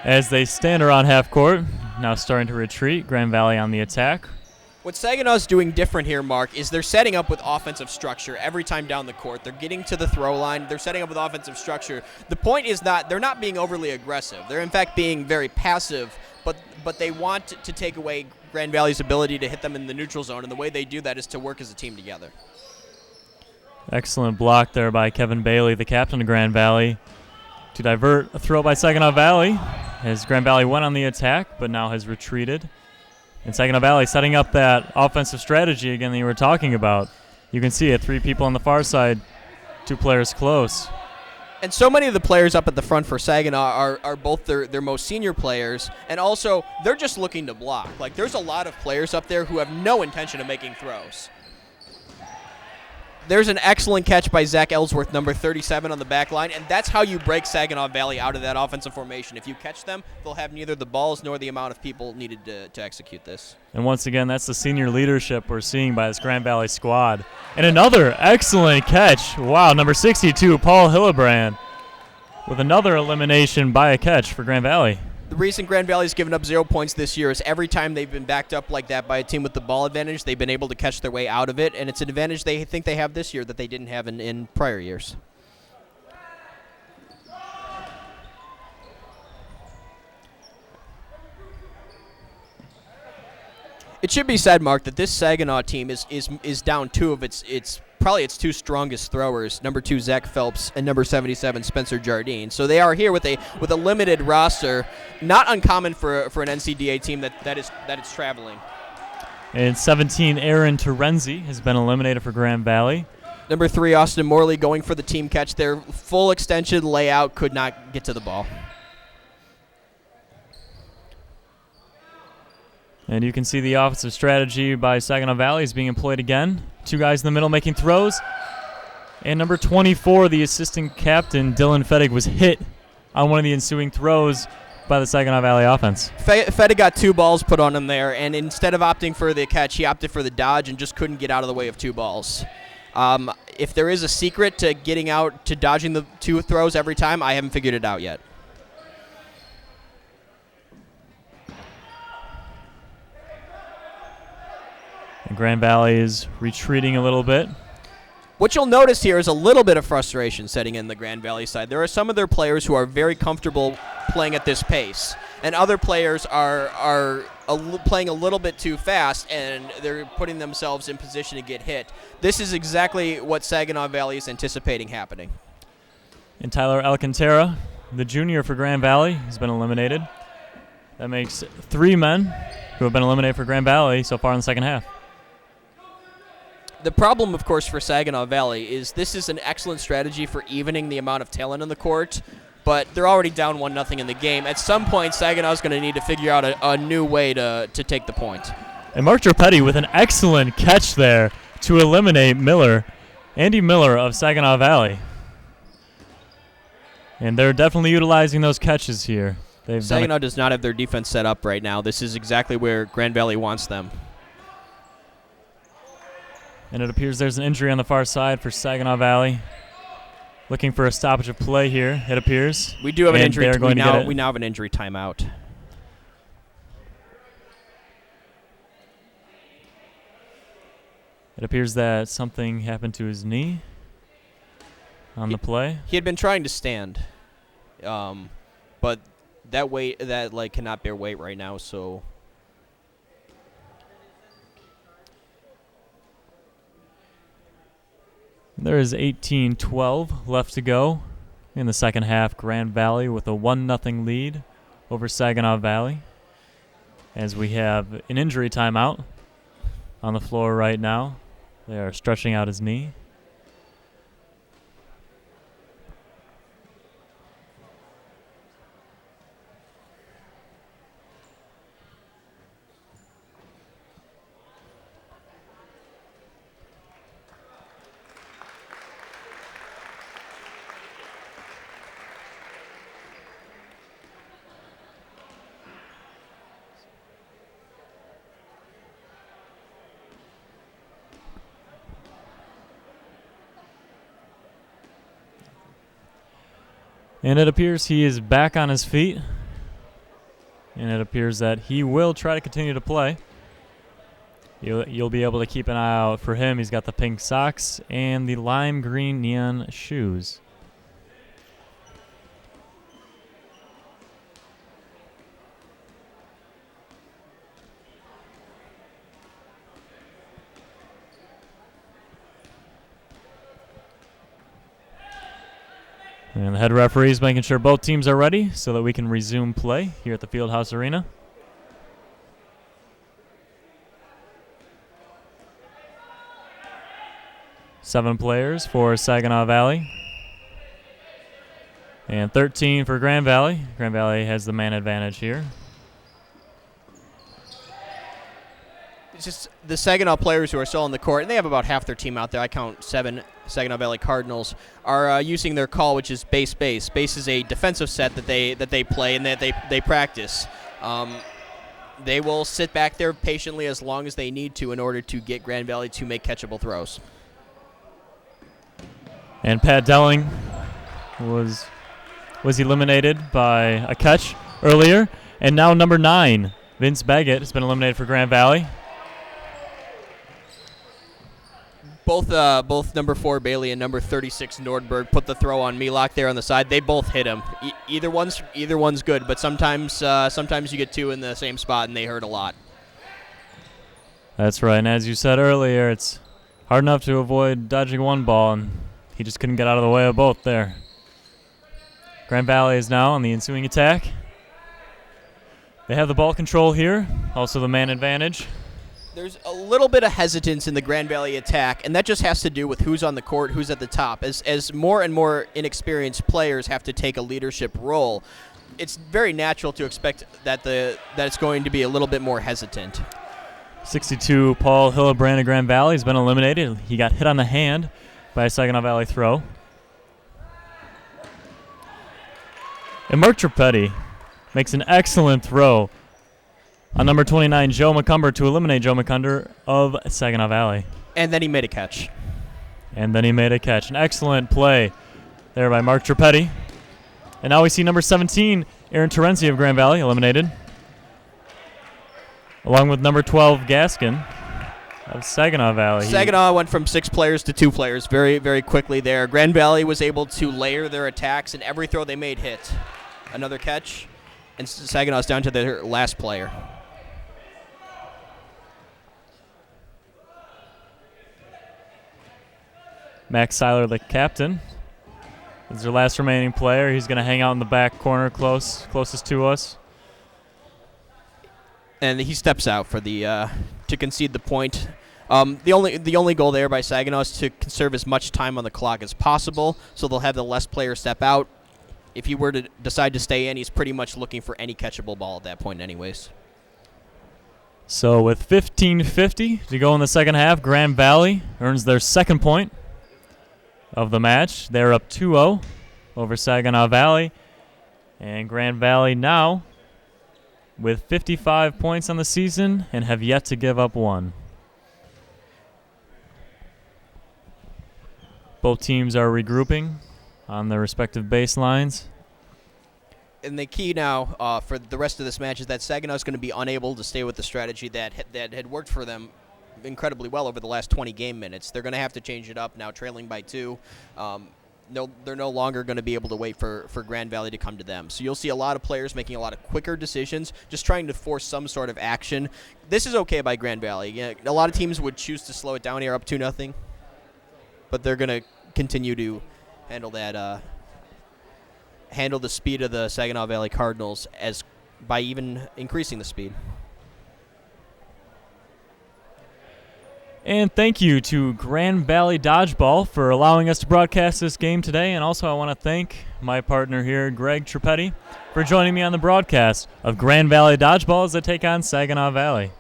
as they stand around half court. Now starting to retreat. Grand Valley on the attack. What Saginaw's doing different here, Mark, is they're setting up with offensive structure every time down the court. They're getting to the throw line. They're setting up with offensive structure. The point is that they're not being overly aggressive. They're, in fact, being very passive, but they want to take away Grand Valley's ability to hit them in the neutral zone, and the way they do that is to work as a team together. Excellent block there by Kevin Bailey, the captain of Grand Valley, to divert a throw by Saginaw Valley as Grand Valley went on the attack but now has retreated. And Saginaw Valley setting up that offensive strategy again that you were talking about. You can see it, 3 people on the far side, 2 players close. And so many of the players up at the front for Saginaw are both their most senior players, and also they're just looking to block. Like, there's a lot of players up there who have no intention of making throws. There's an excellent catch by Zach Ellsworth, number 37 on the back line, and that's how you break Saginaw Valley out of that offensive formation. If you catch them, they'll have neither the balls nor the amount of people needed to execute this. And once again, that's the senior leadership we're seeing by this Grand Valley squad. And another excellent catch. Wow, number 62, Paul Hillebrand, with another elimination by a catch for Grand Valley. The reason Grand Valley's given up 0 points this year is every time they've been backed up like that by a team with the ball advantage, they've been able to catch their way out of it, and it's an advantage they think they have this year that they didn't have in prior years. It should be said, Mark, that this Saginaw team is down 2 of its probably its 2 strongest throwers, number 2 Zach Phelps and number 77 Spencer Jardine. So they are here with a limited roster, not uncommon for an NCDA team that is traveling. And 17 Aaron Terenzi has been eliminated for Grand Valley. Number 3 Austin Morley going for the team catch. Their full extension layout could not get to the ball. And you can see the offensive strategy by Saginaw Valley is being employed again. 2 guys in the middle making throws. And number 24, the assistant captain, Dylan Fettig, was hit on one of the ensuing throws by the Saginaw Valley offense. Fettig got 2 balls put on him there, and instead of opting for the catch, he opted for the dodge and just couldn't get out of the way of 2 balls. If there is a secret to getting out, to dodging the 2 throws every time, I haven't figured it out yet. And Grand Valley is retreating a little bit. What you'll notice here is a little bit of frustration setting in the Grand Valley side. There are some of their players who are very comfortable playing at this pace, and other players are playing a little bit too fast, and they're putting themselves in position to get hit. This is exactly what Saginaw Valley is anticipating happening. And Tyler Alcantara, the junior for Grand Valley, has been eliminated. That makes 3 men who have been eliminated for Grand Valley so far in the second half. The problem, of course, for Saginaw Valley is this is an excellent strategy for evening the amount of talent in the court, but they're already down 1-0 in the game. At some point, Saginaw's going to need to figure out a new way to take the point. And Mark Dropetti with an excellent catch there to eliminate Miller, Andy Miller of Saginaw Valley. And they're definitely utilizing those catches here. Saginaw does not have their defense set up right now. This is exactly where Grand Valley wants them. And it appears there's an injury on the far side for Saginaw Valley. Looking for a stoppage of play here, it appears. We do have an injury. We now it. have an injury timeout. It appears that something happened to his knee on the play. He had been trying to stand, but that cannot bear weight right now, so. There is 18-12 left to go in the second half. Grand Valley with a 1-0 lead over Saginaw Valley. As we have an injury timeout on the floor right now. They are stretching out his knee. And it appears he is back on his feet. And it appears that he will try to continue to play. You'll be able to keep an eye out for him. He's got the pink socks and the lime green neon shoes. And the head referee is making sure both teams are ready so that we can resume play here at the Fieldhouse Arena. Seven players for Saginaw Valley. And 13 for Grand Valley. Grand Valley has the man advantage here. It's just the Saginaw players who are still on the court, and they have about half their team out there. I count 7 Saginaw Valley Cardinals, are using their call, which is base. Base is a defensive set that they play and that they practice. They will sit back there patiently as long as they need to in order to get Grand Valley to make catchable throws. And Pat Delling was eliminated by a catch earlier, and now number 9, Vince Baggett, has been eliminated for Grand Valley. Both number 4 Bailey and number 36 Nordberg put the throw on Milok there on the side. They both hit him. Either one's good, but sometimes you get 2 in the same spot and they hurt a lot. That's right, and as you said earlier, it's hard enough to avoid dodging one ball, and he just couldn't get out of the way of both there. Grand Valley is now on the ensuing attack. They have the ball control here, also the man advantage. There's a little bit of hesitance in the Grand Valley attack, and that just has to do with who's on the court, who's at the top. As more and more inexperienced players have to take a leadership role, it's very natural to expect that it's going to be a little bit more hesitant. 62, Paul Hillebrand of Grand Valley has been eliminated. He got hit on the hand by a Saginaw Valley throw. And Mark Trippetti makes an excellent throw on number 29, Joe McCumber, to eliminate Joe McCumber of Saginaw Valley. And then he made a catch. An excellent play there by Mark Trippetti. And now we see number 17, Aaron Terenzi of Grand Valley, eliminated, along with number 12, Gaskin of Saginaw Valley. Saginaw went from 6 players to 2 players very, very quickly there. Grand Valley was able to layer their attacks, and every throw they made hit. Another catch, and Saginaw's down to their last player. Max Seiler, the captain, is their last remaining player. He's going to hang out in the back corner closest to us. And he steps out for to concede the point. The only goal there by Saginaw is to conserve as much time on the clock as possible, so they'll have the last player step out. If he were to decide to stay in, he's pretty much looking for any catchable ball at that point anyways. So with 15:50 to go in the second half, Grand Valley earns their second point of the match. They're up 2-0 over Saginaw Valley. And Grand Valley now with 55 points on the season and have yet to give up one. Both teams are regrouping on their respective baselines. And the key now for the rest of this match is that Saginaw is going to be unable to stay with the strategy that had worked for them incredibly well over the last 20 game minutes. They're going to have to change it up now, trailing by 2. They're no longer going to be able to wait for Grand Valley to come to them. So you'll see a lot of players making a lot of quicker decisions, just trying to force some sort of action. This is okay by Grand Valley. Yeah, a lot of teams would choose to slow it down here, up 2-0, but they're going to continue to handle that. Handle the speed of the Saginaw Valley Cardinals by even increasing the speed. And thank you to Grand Valley Dodgeball for allowing us to broadcast this game today. And also I want to thank my partner here, Greg Trippetti, for joining me on the broadcast of Grand Valley Dodgeball as they take on Saginaw Valley.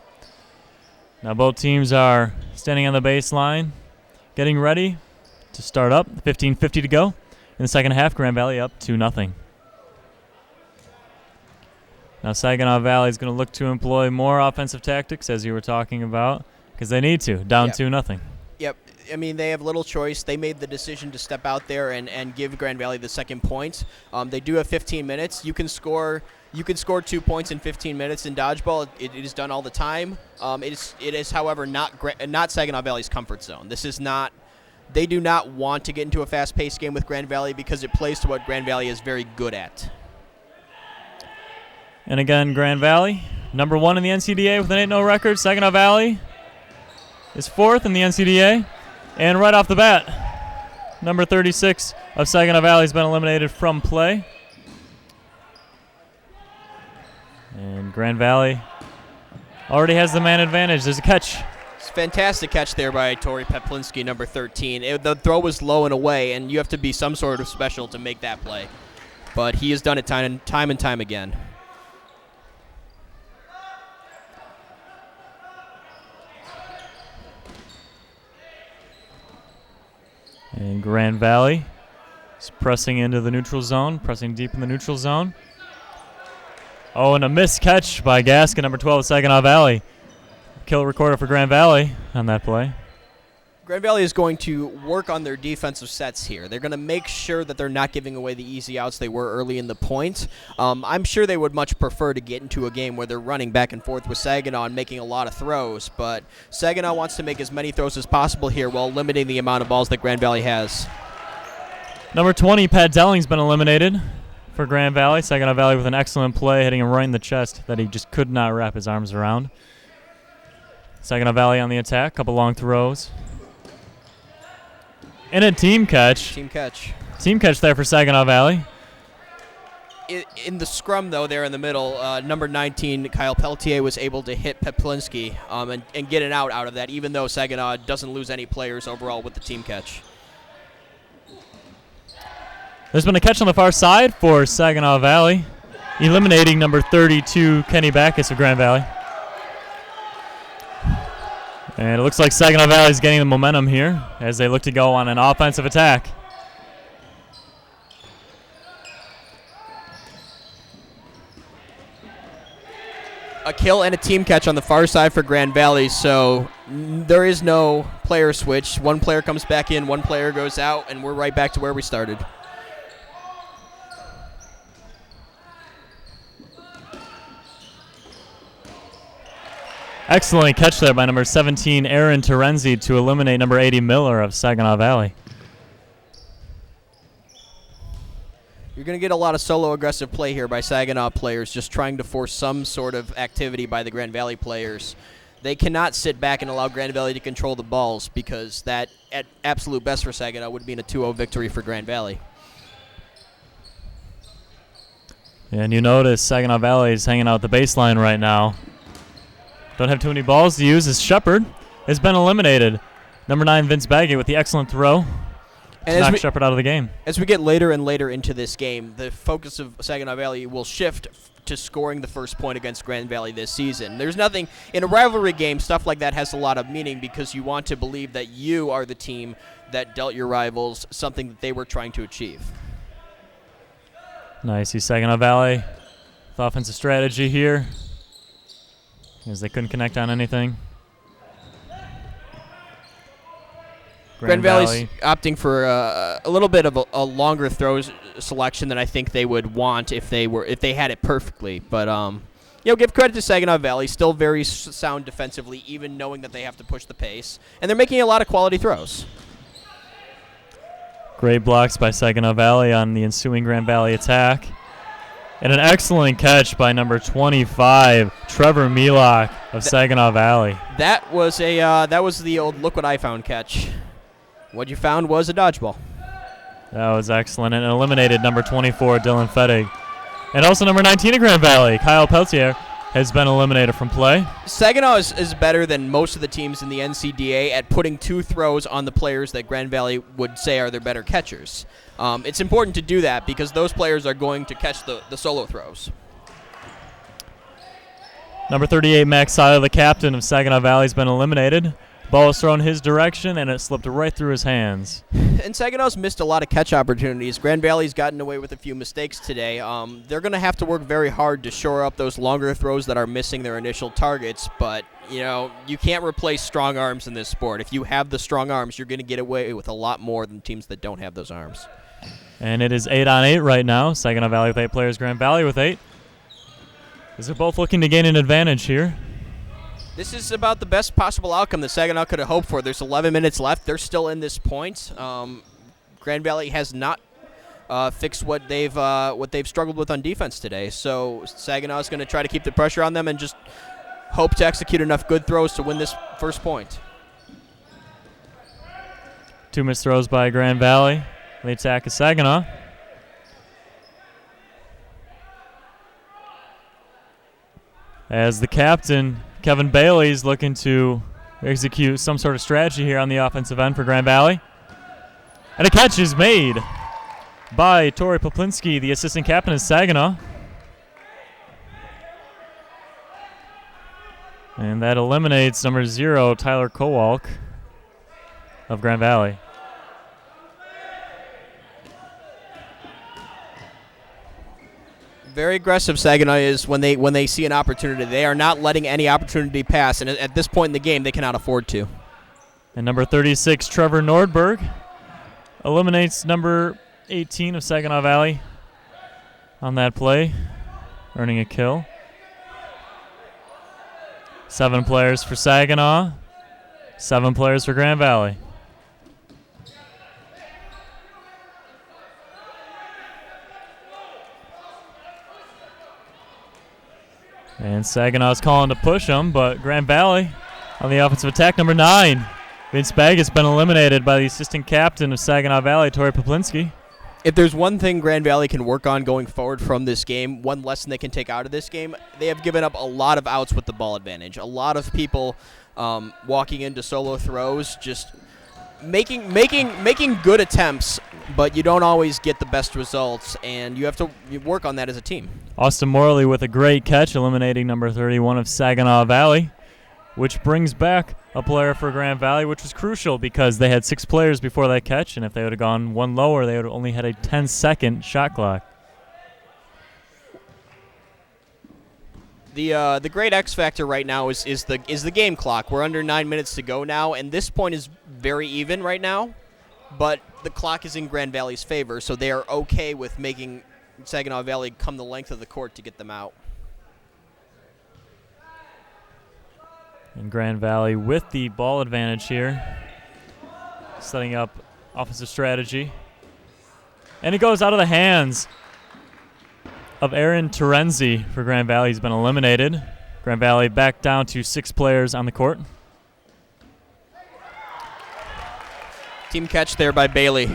Now both teams are standing on the baseline, getting ready to start up. 15:50 to go. In the second half, Grand Valley up 2-0. Now Saginaw Valley is going to look to employ more offensive tactics, as you were talking about, because they need to, down 2-0. Yep. I mean, they have little choice. They made the decision to step out there and give Grand Valley the second point. They do have 15 minutes. You can score 2 points in 15 minutes in dodgeball. It is done all the time. It is, however, not Saginaw Valley's comfort zone. This is not. They do not want to get into a fast-paced game with Grand Valley because it plays to what Grand Valley is very good at. And again, Grand Valley, number 1 in the NCDA with an 8-0 record. Saginaw Valley is 4th in the NCDA. And right off the bat, number 36 of Saginaw Valley, has been eliminated from play. And Grand Valley already has the man advantage. There's a catch. It's a fantastic catch there by Tori Peplinski, number 13. The throw was low and away, and you have to be some sort of special to make that play. But he has done it time and time again. And Grand Valley is pressing into the neutral zone, pressing deep in the neutral zone. Oh, and a missed catch by Gaskin, number 12, Saginaw Valley. Kill recorded for Grand Valley on that play. Grand Valley is going to work on their defensive sets here. They're going to make sure that they're not giving away the easy outs they were early in the point. I'm sure they would much prefer to get into a game where they're running back and forth with Saginaw and making a lot of throws, but Saginaw wants to make as many throws as possible here while limiting the amount of balls that Grand Valley has. Number 20, Pat Delling's been eliminated for Grand Valley. Saginaw Valley with an excellent play, hitting him right in the chest that he just could not wrap his arms around. Saginaw Valley on the attack, couple long throws. And a team catch. Team catch. Team catch there for Saginaw Valley. In the scrum, though, there in the middle, number 19, Kyle Peltier, was able to hit Peplinski and get an out of that, even though Saginaw doesn't lose any players overall with the team catch. There's been a catch on the far side for Saginaw Valley, eliminating number 32, Kenny Backus of Grand Valley. And it looks like Saginaw Valley is getting the momentum here as they look to go on an offensive attack. A kill and a team catch on the far side for Grand Valley, so there is no player switch. One player comes back in, one player goes out, and we're right back to where we started. Excellent catch there by number 17, Aaron Terenzi, to eliminate number 80, Miller of Saginaw Valley. You're going to get a lot of solo aggressive play here by Saginaw players, just trying to force some sort of activity by the Grand Valley players. They cannot sit back and allow Grand Valley to control the balls, because that, at absolute best for Saginaw, would mean a 2-0 victory for Grand Valley. And you notice Saginaw Valley is hanging out the baseline right now. Don't have too many balls to use as Shepard has been eliminated. Number 9, Vince Baggett, with the excellent throw to knock Shepard out of the game. As we get later and later into this game, the focus of Saginaw Valley will shift to scoring the first point against Grand Valley this season. There's nothing in a rivalry game, stuff like that has a lot of meaning, because you want to believe that you are the team that dealt your rivals something that they were trying to achieve. Nice. See Saginaw Valley with offensive strategy here, as they couldn't connect on anything. Grand Valley's opting for a little bit of a longer throws selection than I think they would want if they had it perfectly. But give credit to Saginaw Valley, still very sound defensively, even knowing that they have to push the pace, and they're making a lot of quality throws. Great blocks by Saginaw Valley on the ensuing Grand Valley attack. And an excellent catch by number 25, Trevor Milok of Saginaw Valley. That was the old "look what I found" catch. What you found was a dodgeball. That was excellent, and eliminated number 24, Dylan Fettig. And also number 19 of Grand Valley, Kyle Peltier, has been eliminated from play. Saginaw is better than most of the teams in the NCDA at putting 2 throws on the players that Grand Valley would say are their better catchers. It's important to do that because those players are going to catch the solo throws. Number 38, Max Seiler, the captain of Saginaw Valley, has been eliminated. Ball was thrown his direction, and it slipped right through his hands. And Saginaw's missed a lot of catch opportunities. Grand Valley's gotten away with a few mistakes today. They're going to have to work very hard to shore up those longer throws that are missing their initial targets. But, you can't replace strong arms in this sport. If you have the strong arms, you're going to get away with a lot more than teams that don't have those arms. And it is 8-on-8 right now. Saginaw Valley with 8 players, Grand Valley with 8. As they're both looking to gain an advantage here. This is about the best possible outcome that Saginaw could have hoped for. There's 11 minutes left. They're still in this point. Grand Valley has not fixed what they've struggled with on defense today. So Saginaw is going to try to keep the pressure on them and just hope to execute enough good throws to win this first point. 2 missed throws by Grand Valley. The attack is Saginaw. As the captain, Kevin Bailey, is looking to execute some sort of strategy here on the offensive end for Grand Valley. And a catch is made by Tori Poplinski, the assistant captain of Saginaw. And that eliminates number 0, Tyler Kowalk of Grand Valley. Very aggressive Saginaw is when they see an opportunity. They are not letting any opportunity pass, and at this point in the game, they cannot afford to. And number 36, Trevor Nordberg, eliminates number 18 of Saginaw Valley on that play, earning a kill. 7 players for Saginaw, 7 players for Grand Valley. And Saginaw's calling to push them, but Grand Valley on the offensive attack, number 9. Vince Bagg has been eliminated by the assistant captain of Saginaw Valley, Tori Poplinski. If there's one thing Grand Valley can work on going forward from this game, one lesson they can take out of this game, they have given up a lot of outs with the ball advantage. A lot of people walking into solo throws, just making good attempts, but you don't always get the best results, and you have to work on that as a team. Austin Morley with a great catch, eliminating number 31 of Saginaw Valley, which brings back a player for Grand Valley, which was crucial because they had 6 players before that catch, and if they would have gone one lower, they would have only had a 10-second shot clock. The great X factor right now is the game clock. We're under 9 minutes to go now, and this point is very even right now, but the clock is in Grand Valley's favor, so they are okay with making Saginaw Valley come the length of the court to get them out. And Grand Valley with the ball advantage here, setting up offensive strategy. And it goes out of the hands of Aaron Terenzi for Grand Valley. He's been eliminated. Grand Valley back down to 6 players on the court. Team catch there by Bailey.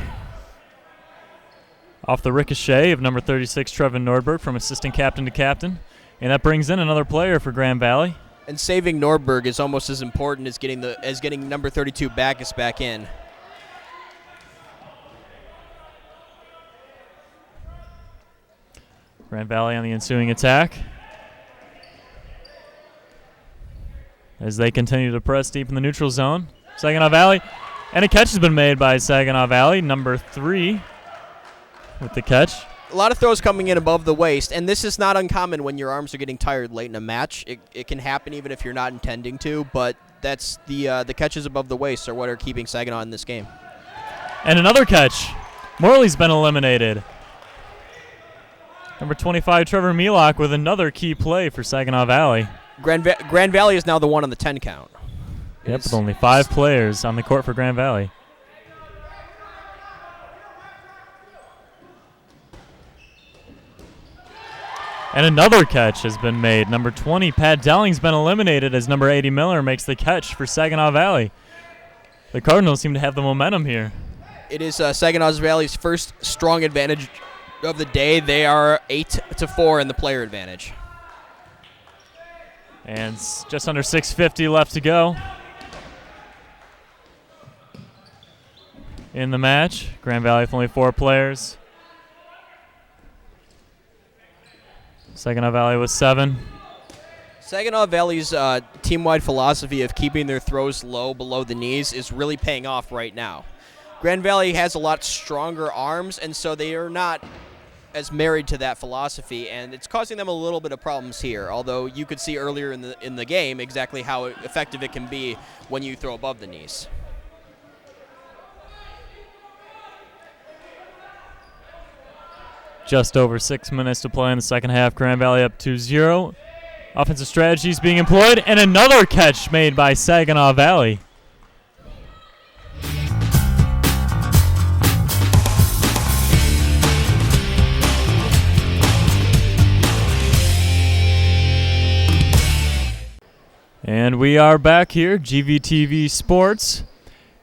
Off the ricochet of number 36, Trevin Nordberg, from assistant captain to captain. And that brings in another player for Grand Valley. And saving Nordberg is almost as important as getting number 32 Backus back in. Grand Valley on the ensuing attack as they continue to press deep in the neutral zone. Saginaw Valley, and a catch has been made by Saginaw Valley, number 3 with the catch. A lot of throws coming in above the waist, and this is not uncommon when your arms are getting tired late in a match. It can happen even if you're not intending to, but that's the catches above the waist are what are keeping Saginaw in this game. And another catch. Morley's been eliminated. Number 25, Trevor Mielok, with another key play for Saginaw Valley. Grand Valley is now the one on the 10 count. Yep, with only 5 players on the court for Grand Valley. And another catch has been made. Number 20, Pat Delling's been eliminated as number 80, Miller, makes the catch for Saginaw Valley. The Cardinals seem to have the momentum here. It is Saginaw Valley's first strong advantage of the day. They are 8-4 in the player advantage. And just under 6:50 left to go in the match. Grand Valley with only 4 players. Saginaw Valley with 7. Saginaw Valley's team-wide philosophy of keeping their throws low below the knees is really paying off right now. Grand Valley has a lot stronger arms, and so they are not as married to that philosophy, and it's causing them a little bit of problems here, although you could see earlier in the game exactly how effective it can be when you throw above the knees. Just over 6 minutes to play in the second half. Grand Valley up 2-0. Offensive strategies being employed, and another catch made by Saginaw Valley. And we are back here, GVTV Sports,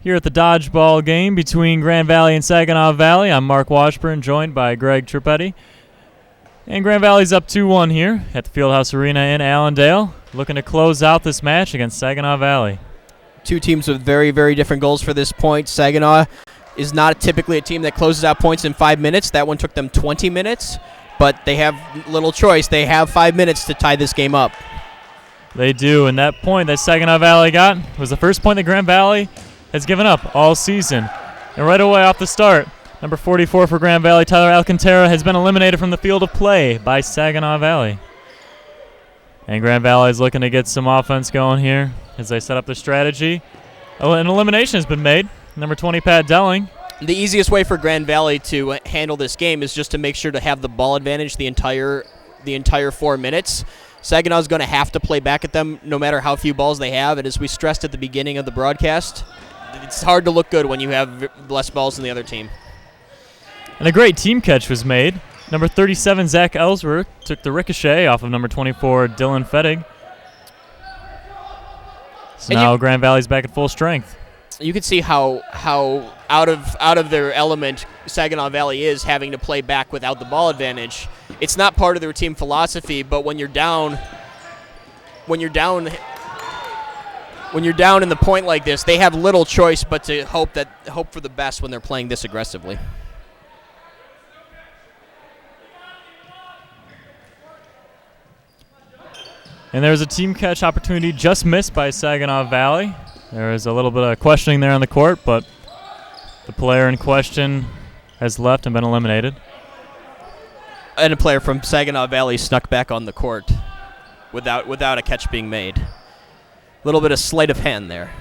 here at the Dodgeball game between Grand Valley and Saginaw Valley. I'm Mark Washburn, joined by Greg Trippetti. And Grand Valley's up 2-1 here at the Fieldhouse Arena in Allendale, looking to close out this match against Saginaw Valley. Two teams with very, very different goals for this point. Saginaw is not typically a team that closes out points in 5 minutes. That one took them 20 minutes, but they have little choice. They have 5 minutes to tie this game up. They do, and that point that Saginaw Valley got was the first point that Grand Valley has given up all season. And right away off the start, number 44 for Grand Valley, Tyler Alcantara, has been eliminated from the field of play by Saginaw Valley. And Grand Valley is looking to get some offense going here as they set up their strategy. Oh, an elimination has been made. Number 20, Pat Delling. The easiest way for Grand Valley to handle this game is just to make sure to have the ball advantage the entire 4 minutes. Saginaw is going to have to play back at them no matter how few balls they have. And as we stressed at the beginning of the broadcast, it's hard to look good when you have less balls than the other team. And a great team catch was made. Number 37, Zach Ellsworth, took the ricochet off of number 24, Dylan Fettig. So now Grand Valley's back at full strength. You can see how out of their element Saginaw Valley is, having to play back without the ball advantage. It's not part of their team philosophy, but when you're down in the point like this, they have little choice but to hope for the best when they're playing this aggressively. And there's a team catch opportunity just missed by Saginaw Valley. There is a little bit of questioning there on the court, but the player in question has left and been eliminated. And a player from Saginaw Valley snuck back on the court without a catch being made. A little bit of sleight of hand there.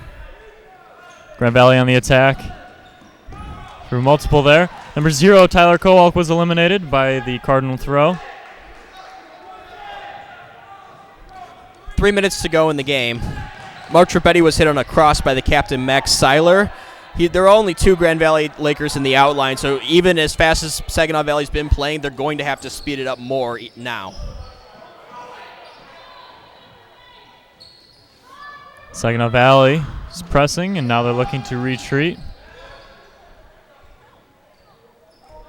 Grand Valley on the attack. Through multiple there. Number 0, Tyler Kowalk, was eliminated by the Cardinal throw. 3 minutes to go in the game. Mark Trippetti was hit on a cross by the captain, Max Seiler. There are only 2 Grand Valley Lakers in the outline, so even as fast as Saginaw Valley's been playing, they're going to have to speed it up more now. Saginaw Valley is pressing, and now they're looking to retreat.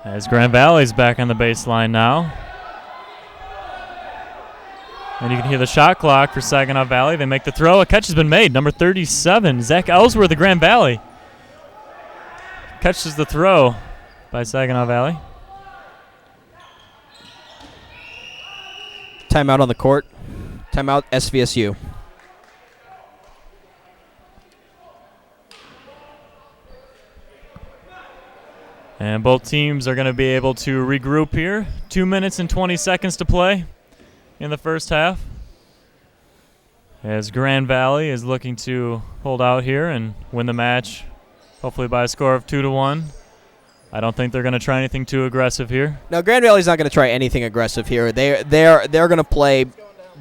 As Grand Valley's back on the baseline now. And you can hear the shot clock for Saginaw Valley. They make the throw. A catch has been made. Number 37, Zach Ellsworth of Grand Valley. Catches the throw by Saginaw Valley. Timeout on the court. Timeout SVSU. And both teams are going to be able to regroup here. 2 minutes and 20 seconds to play in the first half, as Grand Valley is looking to hold out here and win the match, hopefully by a score of 2-1. I don't think they're going to try anything too aggressive here. No, Grand Valley's not going to try anything aggressive here. They're going to play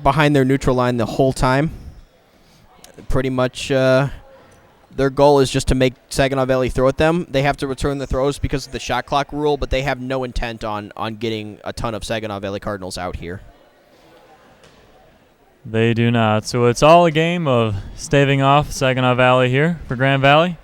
behind their neutral line the whole time. Pretty much their goal is just to make Saginaw Valley throw at them. They have to return the throws because of the shot clock rule, but they have no intent on getting a ton of Saginaw Valley Cardinals out here. They do not. So it's all a game of staving off Saginaw Valley here for Grand Valley.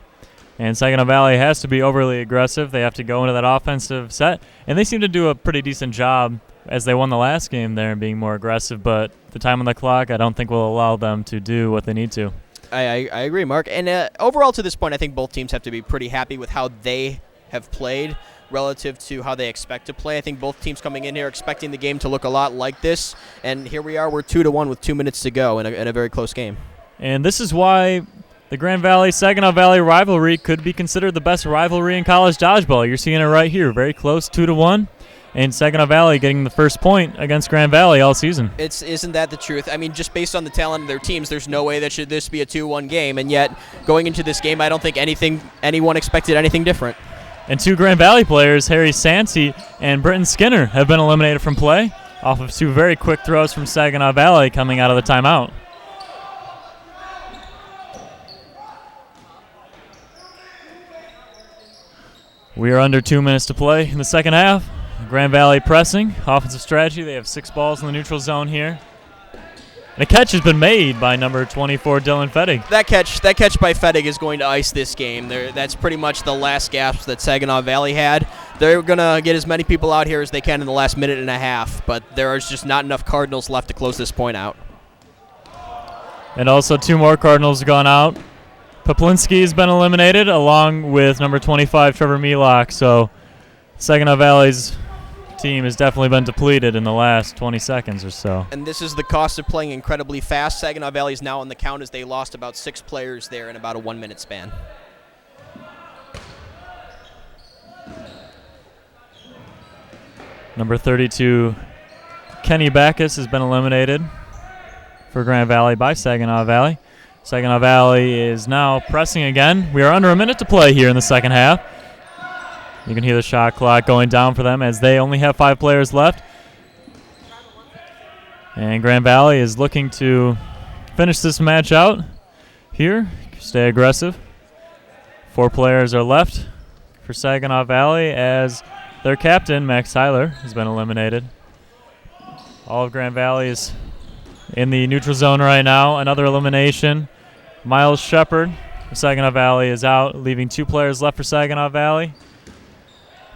And Saginaw Valley has to be overly aggressive. They have to go into that offensive set. And they seem to do a pretty decent job as they won the last game there and being more aggressive. But the time on the clock, I don't think will allow them to do what they need to. I agree, Mark. And overall to this point, I think both teams have to be pretty happy with how they have played relative to how they expect to play. I think both teams coming in here expecting the game to look a lot like this, and here we are, we're 2-1 with 2 minutes to go in a very close game. And this is why the Grand Valley-Saginaw Valley rivalry could be considered the best rivalry in college dodgeball. You're seeing it right here, very close, 2-1, and Saginaw Valley getting the first point against Grand Valley all season. Isn't that the truth? I mean, just based on the talent of their teams, there's no way that this be a 2-1 game, and yet going into this game, I don't think anyone expected anything different. And 2 Grand Valley players, Harry Santi and Britton Skinner, have been eliminated from play off of 2 very quick throws from Saginaw Valley coming out of the timeout. We are under 2 minutes to play in the second half. Grand Valley pressing, offensive strategy. They have 6 balls in the neutral zone here. And a catch has been made by number 24, Dylan Fettig. That catch by Fettig is going to ice this game. That's pretty much the last gasp that Saginaw Valley had. They're going to get as many people out here as they can in the last minute and a half, but there is just not enough Cardinals left to close this point out. And also 2 more Cardinals have gone out. Poplinski has been eliminated along with number 25, Trevor Melock. So Saginaw Valley's team has definitely been depleted in the last 20 seconds or so. And this is the cost of playing incredibly fast. Saginaw Valley is now on the count as they lost about 6 players there in about a 1-minute span. Number 32, Kenny Backus, has been eliminated for Grand Valley by Saginaw Valley. Saginaw Valley is now pressing again. We are under a minute to play here in the second half. You can hear the shot clock going down for them as they only have 5 players left. And Grand Valley is looking to finish this match out here. Stay aggressive. 4 players are left for Saginaw Valley as their captain, Max Tyler, has been eliminated. All of Grand Valley is in the neutral zone right now. Another elimination. Miles Shepard for Saginaw Valley is out, leaving 2 players left for Saginaw Valley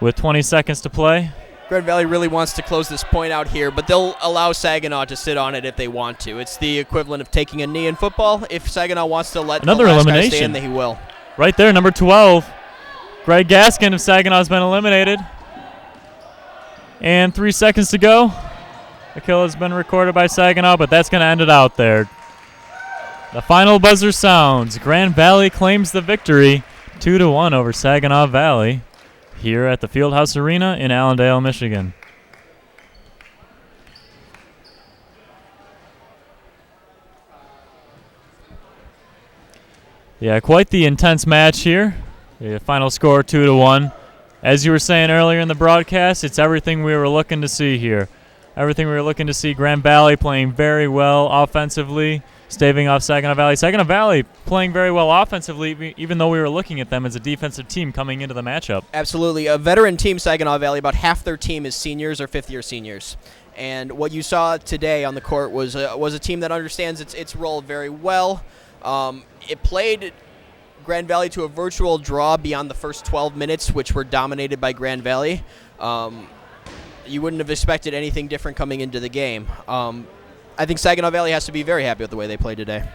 with 20 seconds to play. Grand Valley really wants to close this point out here, but they'll allow Saginaw to sit on it if they want to. It's the equivalent of taking a knee in football. If Saginaw wants to let another the last elimination guy stay in, then he will. Right there, number 12, Greg Gaskin of Saginaw has been eliminated. And 3 seconds to go. The kill has been recorded by Saginaw, but that's going to end it out there. The final buzzer sounds. Grand Valley claims the victory, 2-1 over Saginaw Valley, here at the Fieldhouse Arena in Allendale, Michigan. Yeah, quite the intense match here. The final score 2-1. As you were saying earlier in the broadcast, it's everything we were looking to see here. Everything we were looking to see. Grand Valley playing very well offensively, staving off Saginaw Valley. Saginaw Valley playing very well offensively, even though we were looking at them as a defensive team coming into the matchup. Absolutely. A veteran team, Saginaw Valley, about half their team is seniors or fifth-year seniors. And what you saw today on the court was a team that understands its role very well. It played Grand Valley to a virtual draw beyond the first 12 minutes, which were dominated by Grand Valley. You wouldn't have expected anything different coming into the game. I think Saginaw Valley has to be very happy with the way they played today.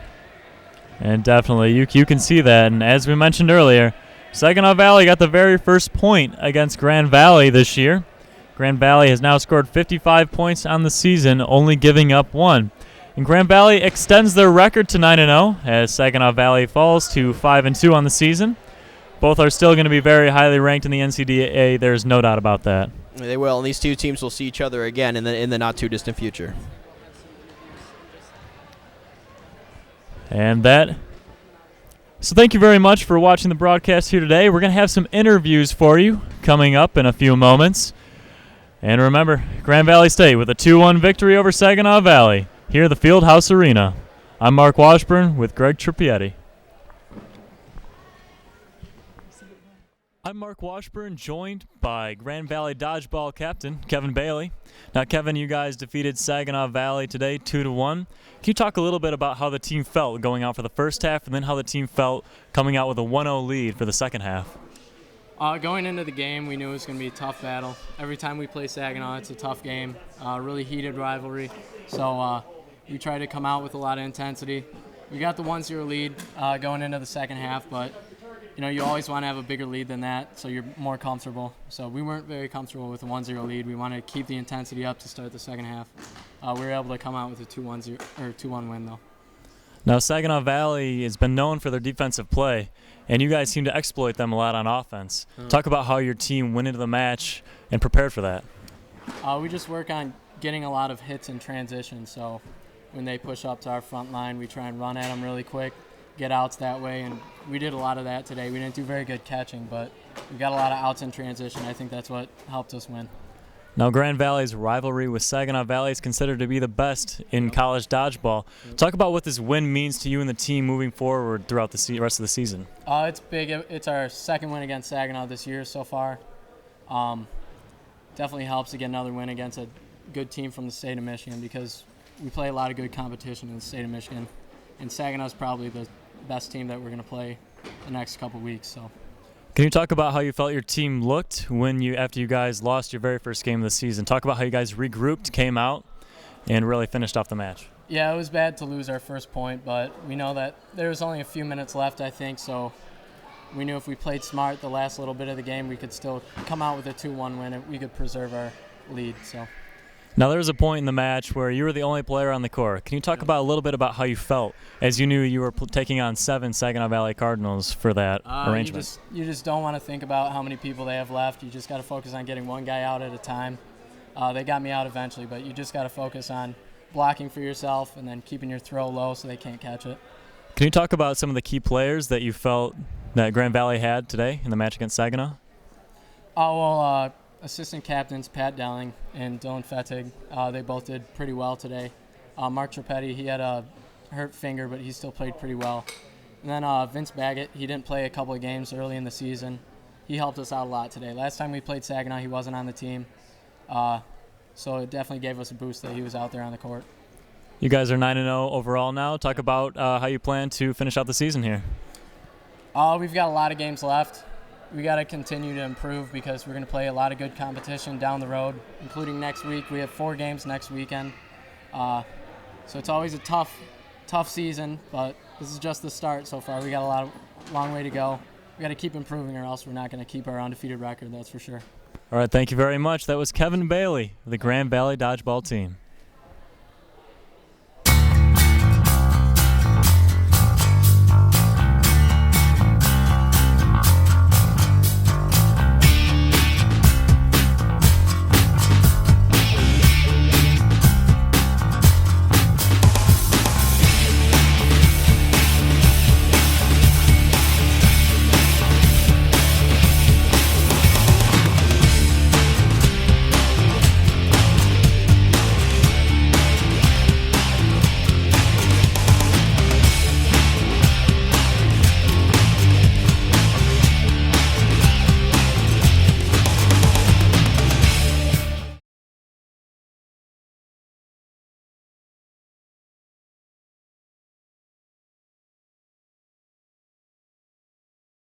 And definitely, you can see that. And as we mentioned earlier, Saginaw Valley got the very first point against Grand Valley this year. Grand Valley has now scored 55 points on the season, only giving up 1. And Grand Valley extends their record to 9-0 as Saginaw Valley falls to 5-2 on the season. Both are still going to be very highly ranked in the NCDA. There's no doubt about that. They will, and these two teams will see each other again in the not too distant future. And that. So thank you very much for watching the broadcast here today. We're going to have some interviews for you coming up in a few moments. And remember, Grand Valley State with a 2-1 victory over Saginaw Valley here at the Fieldhouse Arena. I'm Mark Washburn with Greg Tripietti. I'm Mark Washburn, joined by Grand Valley Dodgeball captain Kevin Bailey. Now, Kevin, you guys defeated Saginaw Valley today 2-1. Can you talk a little bit about how the team felt going out for the first half and then how the team felt coming out with a 1-0 lead for the second half? Going into the game, we knew it was going to be a tough battle. Every time we play Saginaw, it's a tough game, really heated rivalry. So we tried to come out with a lot of intensity. We got the 1-0 lead going into the second half, but you always want to have a bigger lead than that, so you're more comfortable. So we weren't very comfortable with a 1-0 lead. We wanted to keep the intensity up to start the second half. We were able to come out with a 2-1 win, though. Now, Saginaw Valley has been known for their defensive play, and you guys seem to exploit them a lot on offense. Talk about how your team went into the match and prepared for that. We just work on getting a lot of hits in transition. So when they push up to our front line, we try and run at them really quick, get outs that way, and we did a lot of that today. We didn't do very good catching, but we got a lot of outs in transition. I think that's what helped us win. Now, Grand Valley's rivalry with Saginaw Valley is considered to be the best in college dodgeball. Talk about what this win means to you and the team moving forward throughout the rest of the season. It's big. It's our second win against Saginaw this year so far. Definitely helps to get another win against a good team from the state of Michigan because we play a lot of good competition in the state of Michigan, and Saginaw is probably the best team that we're going to play the next couple weeks. So. Can you talk about how you felt your team looked after you guys lost your very first game of the season? Talk about how you guys regrouped, came out, and really finished off the match. Yeah, it was bad to lose our first point, but we know that there was only a few minutes left, I think, so we knew if we played smart the last little bit of the game, we could still come out with a 2-1 win and we could preserve our lead. So. Now, there was a point in the match where you were the only player on the court. Can you talk about a little bit about how you felt as you knew you were taking on 7 Saginaw Valley Cardinals for that arrangement? You just don't want to think about how many people they have left. You just got to focus on getting one guy out at a time. They got me out eventually, but you just got to focus on blocking for yourself and then keeping your throw low so they can't catch it. Can you talk about some of the key players that you felt that Grand Valley had today in the match against Saginaw? Assistant captains Pat Dowling and Dylan Fettig, they both did pretty well today. Mark Trapetti, he had a hurt finger, but he still played pretty well. And then Vince Baggett, he didn't play a couple of games early in the season. He helped us out a lot today. Last time we played Saginaw, he wasn't on the team. So it definitely gave us a boost that he was out there on the court. You guys are 9-0 overall now. Talk about how you plan to finish out the season here. We've got a lot of games left. We got to continue to improve because we're going to play a lot of good competition down the road, including next week. We have 4 games next weekend. So it's always a tough season, but this is just the start so far. We got a long way to go. We got to keep improving or else we're not going to keep our undefeated record, that's for sure. All right, thank you very much. That was Kevin Bailey of the Grand Valley Dodgeball team.